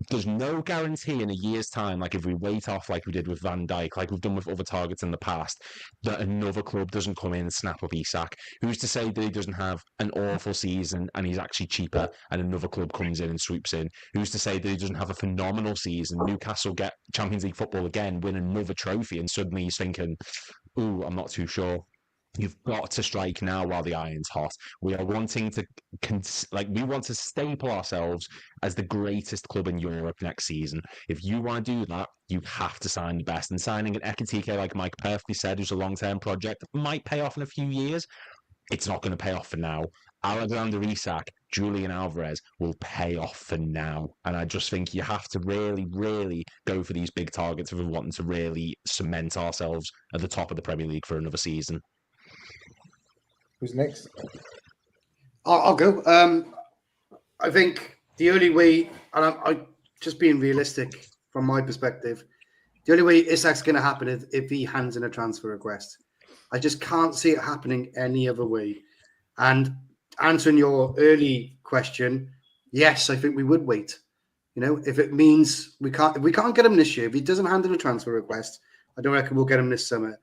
[SPEAKER 5] There's no guarantee in a year's time, like if we wait off like we did with Van Dijk, like we've done with other targets in the past, that another club doesn't come in and snap up Isak. Who's to say that he doesn't have an awful season and he's actually cheaper and another club comes in and swoops in? Who's to say that he doesn't have a phenomenal season? Newcastle get Champions League football again, win another trophy, and suddenly he's thinking, ooh, I'm not too sure. You've got to strike now while the iron's hot. We are wanting to, we want to staple ourselves as the greatest club in Europe next season. If you want to do that, you have to sign the best. And signing an Ekitike, like Mike perfectly said, who's a long-term project, might pay off in a few years. It's not going to pay off for now. Alexander Isak, Julian Alvarez will pay off for now. And I just think you have to really, really go for these big targets if we're wanting to really cement ourselves at the top of the Premier League for another season.
[SPEAKER 1] Who's next?
[SPEAKER 4] I'll go. I think the only way, and I'm just being realistic from my perspective, the only way Isak's going to happen is if he hands in a transfer request. I just can't see it happening any other way. And answering your early question, yes, I think we would wait. You know, if it means we can't get him this year, if he doesn't hand in a transfer request, I don't reckon we'll get him this summer.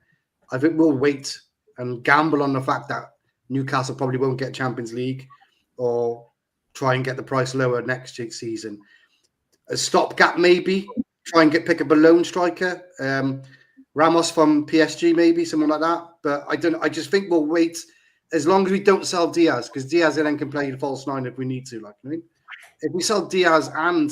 [SPEAKER 4] I think we'll wait and gamble on the fact that Newcastle probably won't get Champions League, or try and get the price lower next season. A stopgap, maybe. Try and pick up a loan striker. Ramos from PSG, maybe, someone like that. But I just think we'll wait as long as we don't sell Diaz, because Diaz then can play the false nine if we need to. Like, I mean, if we sell Diaz and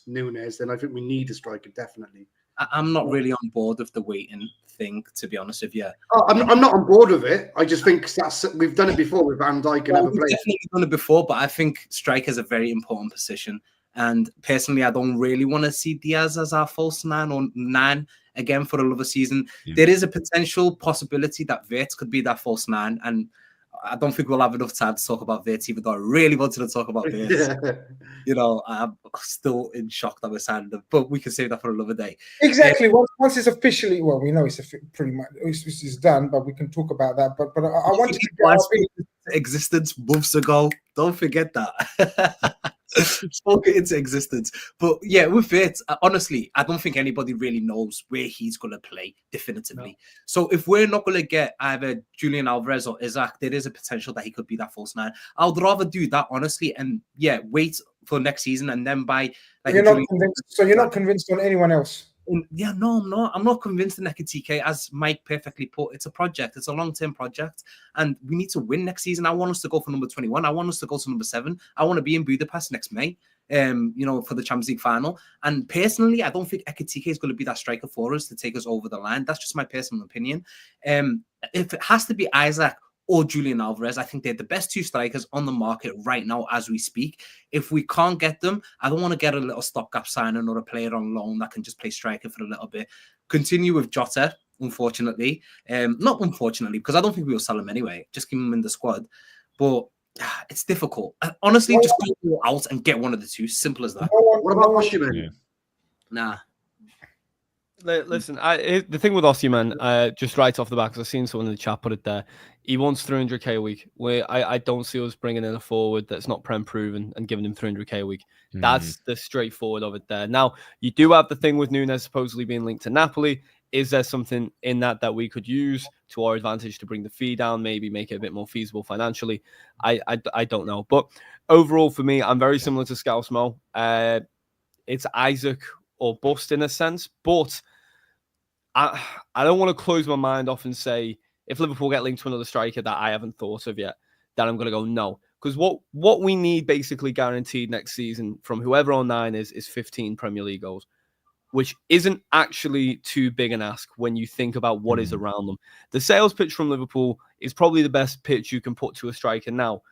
[SPEAKER 4] Nunes, then I think we need a striker, definitely.
[SPEAKER 3] I'm not really on board with the waiting thing, to be honest with you.
[SPEAKER 4] Oh, I'm not on board with it. I just think we've done it before with Van Dijk and other players.
[SPEAKER 3] We've definitely done it before, but I think striker is a very important position. And personally, I don't really want to see Diaz as our false 9 or 9 again for another season. Yeah. There is a potential possibility that Wirtz could be that false 9, and I don't think we'll have enough time to talk about Wirtz, even though I really wanted to talk about Wirtz. Yeah. You know, I'm still in shock that we're signing them, but we can save that for another day.
[SPEAKER 1] Exactly. Once it's officially, well, we know it's pretty much it's done, but we can talk about that. But I wanted to
[SPEAKER 3] get existence months ago. Don't forget that. Spoke it into existence. But yeah, with it, honestly, I don't think anybody really knows where he's going to play definitively. No. So if we're not going to get either Julian Alvarez or Isaac, there is a potential that he could be that false 9. I would rather do that, honestly, and yeah, wait for next season and then buy. Like,
[SPEAKER 1] you're not convinced. So you're not convinced on anyone else.
[SPEAKER 3] Yeah, no, I'm not. I'm not convinced in Ekitike, as Mike perfectly put. It's a project. It's a long-term project, and we need to win next season. I want us to go for number 21. I want us to go to number 7. I want to be in Budapest next May, you know, for the Champions League final. And personally, I don't think Ekitike is going to be that striker for us to take us over the line. That's just my personal opinion. If it has to be Isaac or Julian Alvarez, I think they're the best 2 strikers on the market right now as we speak. If we can't get them, I don't want to get a little stopgap signing or a player on loan that can just play striker for a little bit. Continue with Jota, unfortunately. Not unfortunately, because I don't think we will sell him anyway. Just keep him in the squad. But it's difficult. Honestly, just go out and get one of the 2. Simple as that.
[SPEAKER 4] What about Osimhen?
[SPEAKER 3] Yeah. Nah.
[SPEAKER 2] Listen, the thing with Osimhen, just right off the bat, because I've seen someone in the chat put it there, he wants 300k a week. Where I don't see us bringing in a forward that's not Prem proven and giving him 300k a week. That's the straightforward of it there. Now, you do have the thing with Nunes supposedly being linked to Napoli. Is there something in that we could use to our advantage to bring the fee down, maybe make it a bit more feasible financially? I don't know. But overall, for me, I'm very similar to Scouse Mo. It's Isaac or bust in a sense, but I don't want to close my mind off and say if Liverpool get linked to another striker that I haven't thought of yet, then I'm going to go no. Because what we need basically guaranteed next season from whoever our 9 is 15 Premier League goals, which isn't actually too big an ask when you think about what is around them. The sales pitch from Liverpool is probably the best pitch you can put to a striker now.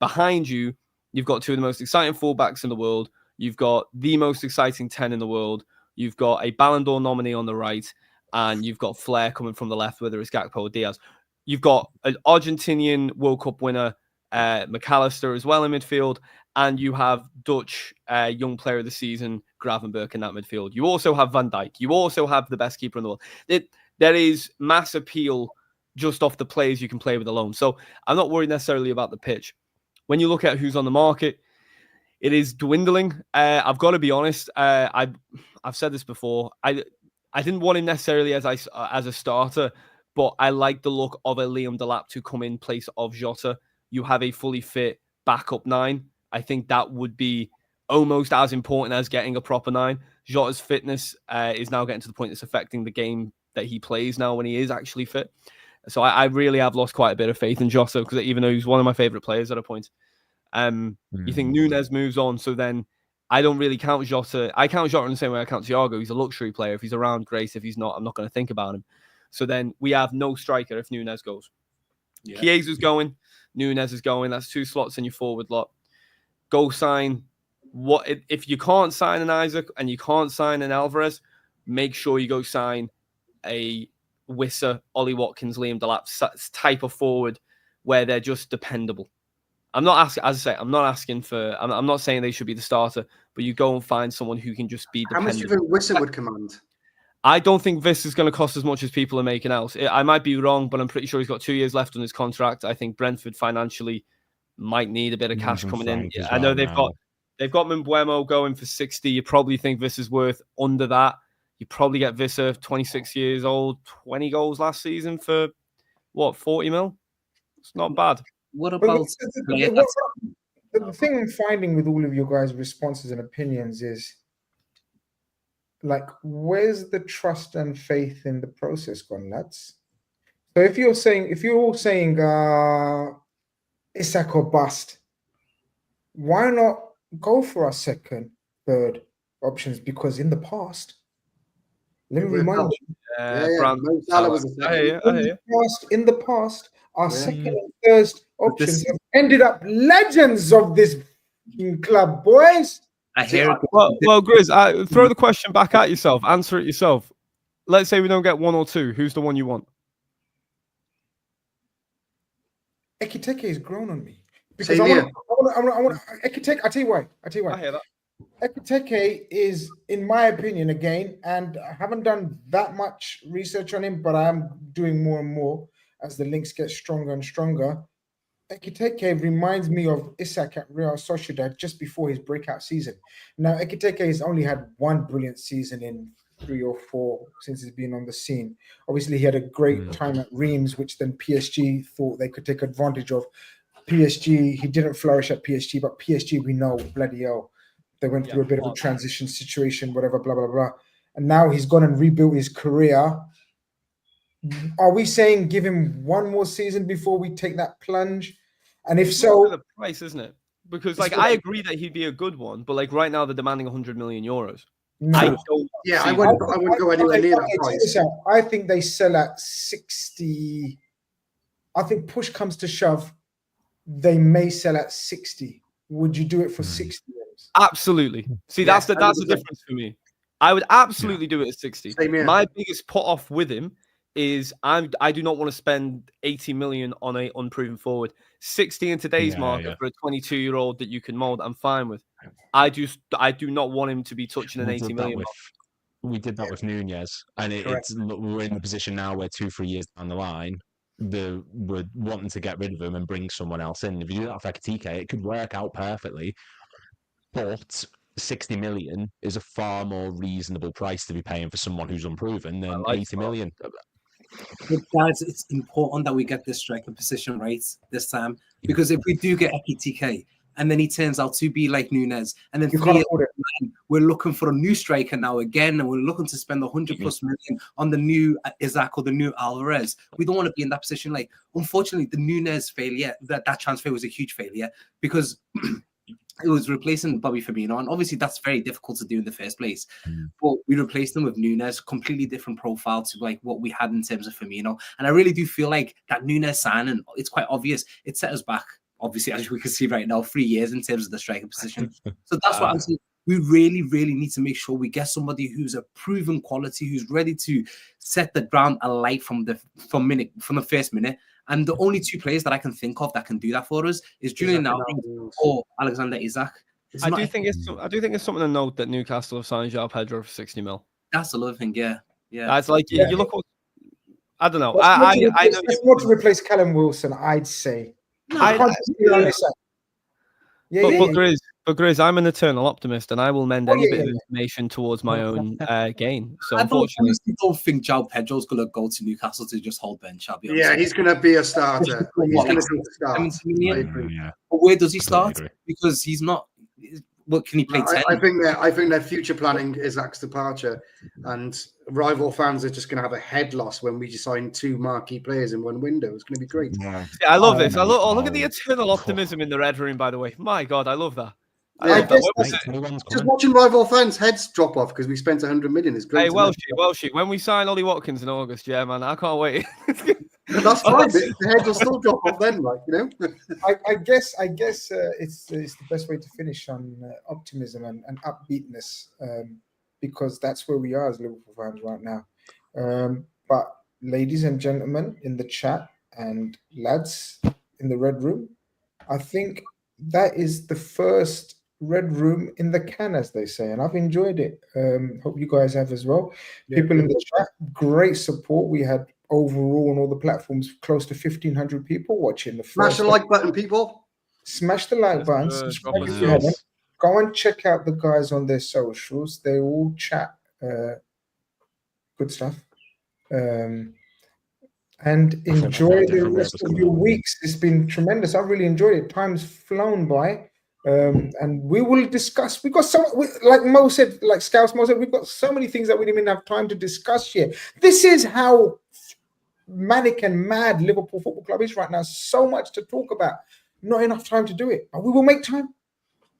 [SPEAKER 2] Behind you, you've got 2 of the most exciting fullbacks in the world. You've got the most exciting 10 in the world. You've got a Ballon d'Or nominee on the right. And you've got flair coming from the left, whether it's Gakpo or Diaz. You've got an Argentinian World Cup winner, McAllister, as well in midfield. And you have Dutch young player of the season, Gravenberch, in that midfield. You also have Van Dijk. You also have the best keeper in the world. There is mass appeal just off the players you can play with alone. So I'm not worried necessarily about the pitch. When you look at who's on the market, it is dwindling. I've got to be honest. I've said this before. I didn't want him necessarily as a starter, but I like the look of a Liam Delap to come in place of Jota. You have a fully fit backup 9. I think that would be almost as important as getting a proper 9. Jota's fitness is now getting to the point that's affecting the game that he plays now when he is actually fit. So I really have lost quite a bit of faith in Jota, because even though he's one of my favourite players at a point. You think Nunes moves on, so then I don't really count Jota. I count Jota in the same way I count Thiago. He's a luxury player. If he's around, great. If he's not, I'm not going to think about him. So then we have no striker if Nunes goes. Yeah. Chiesa's going. Nunes is going. That's 2 slots in your forward lot. Go sign. If you can't sign an Isaac and you can't sign an Alvarez, make sure you go sign a Wissa, Ollie Watkins, Liam Delap type of forward where they're just dependable. I'm not asking, as I say, I'm not asking for, I'm not saying they should be the starter, but you go and find someone who can just be dependable.
[SPEAKER 4] How much do you think Wissa would command?
[SPEAKER 2] I don't think this is going to cost as much as people are making out. I might be wrong, but I'm pretty sure he's got 2 years left on his contract. I think Brentford financially might need a bit of cash coming in. I know they've got They've got Mbeumo going for 60. You probably think this is worth under that. You probably get Visser, 26 years old, 20 goals last season for, what, 40 mil? It's not bad.
[SPEAKER 3] What
[SPEAKER 1] But
[SPEAKER 3] about
[SPEAKER 1] the thing I'm finding with all of your guys' responses and opinions is, like, where's the trust and faith in the process gone, lads? So if you're all saying Isak or bust, why not go for our second, third options? Because in the past, let me remind you, in the past, our second and third options have ended up legends of this club, boys.
[SPEAKER 3] I hear it.
[SPEAKER 2] Well, Grizz, throw the question back at yourself. Answer it yourself. Let's say we don't get one or two. Who's the one you want?
[SPEAKER 1] Ekitike has grown on me because I want Ekitike. I tell you why.
[SPEAKER 2] I hear that.
[SPEAKER 1] Ekitike is, in my opinion, again, and I haven't done that much research on him, but I am doing more and more as the links get stronger and stronger. Ekitike reminds me of Isak at Real Sociedad just before his breakout season. Now, Ekitike has only had one brilliant season in 3 or 4 since he's been on the scene. Obviously, he had a great time at Reims, which then PSG thought they could take advantage of. PSG, he didn't flourish at PSG, but PSG, we know, bloody hell, they went through a bit of a transition situation, whatever, blah, blah, blah. And now he's gone and rebuilt his career. Are we saying give him one more season before we take that plunge? And if so,
[SPEAKER 2] the price, isn't it? Because I agree that he'd be a good one, but like right now they're demanding 100 million euros.
[SPEAKER 1] No.
[SPEAKER 4] I wouldn't go anywhere near that price.
[SPEAKER 1] I think they sell at 60. I think push comes to shove, they may sell at 60. Would you do it for 60?
[SPEAKER 2] Absolutely. See, that's the difference for me. I would absolutely do it at 60. My biggest put off with him is I do not want to spend 80 million on a unproven forward. 60 in today's market for a 22-year-old that you can mold, I'm fine with. I do not want him to be touching an 80 million.
[SPEAKER 5] We did that with Nunez, and we're in the position now where 2-3 years down the line, we're wanting to get rid of him and bring someone else in. If you do that for Ekitike, it could work out perfectly. But 60 million is a far more reasonable price to be paying for someone who's unproven than 80 million.
[SPEAKER 3] But guys, it's important that we get this striker position right this time, because if we do get Ekitike and then he turns out to be like Nunez, and then we're looking for a new striker now again, and we're looking to spend 100+ million on the new Isak or the new Alvarez. We don't want to be in that position. Like, unfortunately, the Nunez failure, that transfer was a huge failure because it was replacing Bobby Firmino, and obviously that's very difficult to do in the first place. But we replaced him with Nunez, completely different profile to like what we had in terms of Firmino. And I really do feel like that Nunez signing, it's quite obvious, it set us back, obviously, as we can see right now, 3 years in terms of the striker position. So that's what I'm saying. We really, really need to make sure we get somebody who's a proven quality, who's ready to set the ground alight from the first minute. And the only 2 players that I can think of that can do that for us is Julian Alvarez or Alexander Isak.
[SPEAKER 2] I do think it's something to note that Newcastle have signed João Pedro for 60 mil.
[SPEAKER 3] That's another thing, yeah.
[SPEAKER 2] That's like you look. I don't know.
[SPEAKER 1] That's more to replace Callum Wilson, I'd say.
[SPEAKER 2] But Grizz, I'm an eternal optimist, and I will mend any bit of information towards my own gain. So unfortunately,
[SPEAKER 3] I don't think João Pedro's going to go to Newcastle to just hold bench. I'll be honest.
[SPEAKER 4] Yeah, he's going to be a starter. He's going to start.
[SPEAKER 3] But where does he start? Because he's not. What can he play? 10?
[SPEAKER 4] I think their future planning is Isak's departure, and rival fans are just going to have a head loss when we sign 2 marquee players in one window. It's going to be great.
[SPEAKER 2] Yeah, I love this. Look at the eternal optimism in the Red Room. By the way, my God, I love that.
[SPEAKER 4] Just watching rival fans' heads drop off because we spent 100 million is great.
[SPEAKER 2] Hey, Welshie, when we sign Ollie Watkins in August, yeah, man, I can't wait.
[SPEAKER 4] That's fine. The heads will still drop off then, like, you know.
[SPEAKER 1] I guess it's the best way to finish on optimism and upbeatness, because that's where we are as Liverpool fans right now. But ladies and gentlemen in the chat and lads in the Red Room, I think that is the first Red Room in the can, as they say, and I've enjoyed it. Hope you guys have as well. People in the chat, great support. We had overall on all the platforms close to 1,500 people watching the first.
[SPEAKER 4] Smash the like button, people.
[SPEAKER 1] Smash the like button. Subscribe if you haven't. Go and check out the guys on their socials. They all chat good stuff. And enjoy the rest of your weeks. It's been tremendous. I've really enjoyed it. Time's flown by. And we will discuss. We've got like Mo said, like Scouts Mo said, we've got so many things that we didn't even have time to discuss here. This is how manic and mad Liverpool Football Club is right now. So much to talk about. Not enough time to do it. But we will make time.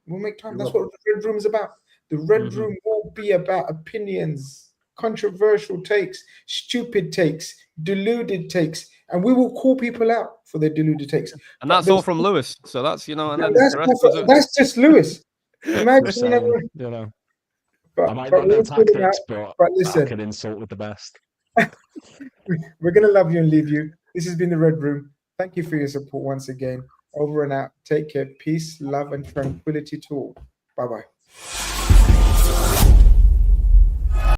[SPEAKER 1] We'll make time. That's what the Red Room is about. The Red Room will be about opinions, controversial takes, stupid takes, deluded takes, and we will call people out for their deluded takes.
[SPEAKER 2] And that's all from Lewis. So that's, you know, and then
[SPEAKER 1] that's just Lewis. Imagine,
[SPEAKER 5] you know,
[SPEAKER 1] but,
[SPEAKER 5] I might not know tactics, but listen, I can insult with the best.
[SPEAKER 1] We're gonna love you and leave you. This has been the Red Room. Thank you for your support once again. Over and out. Take care. Peace, love, and tranquility to all. Bye-bye.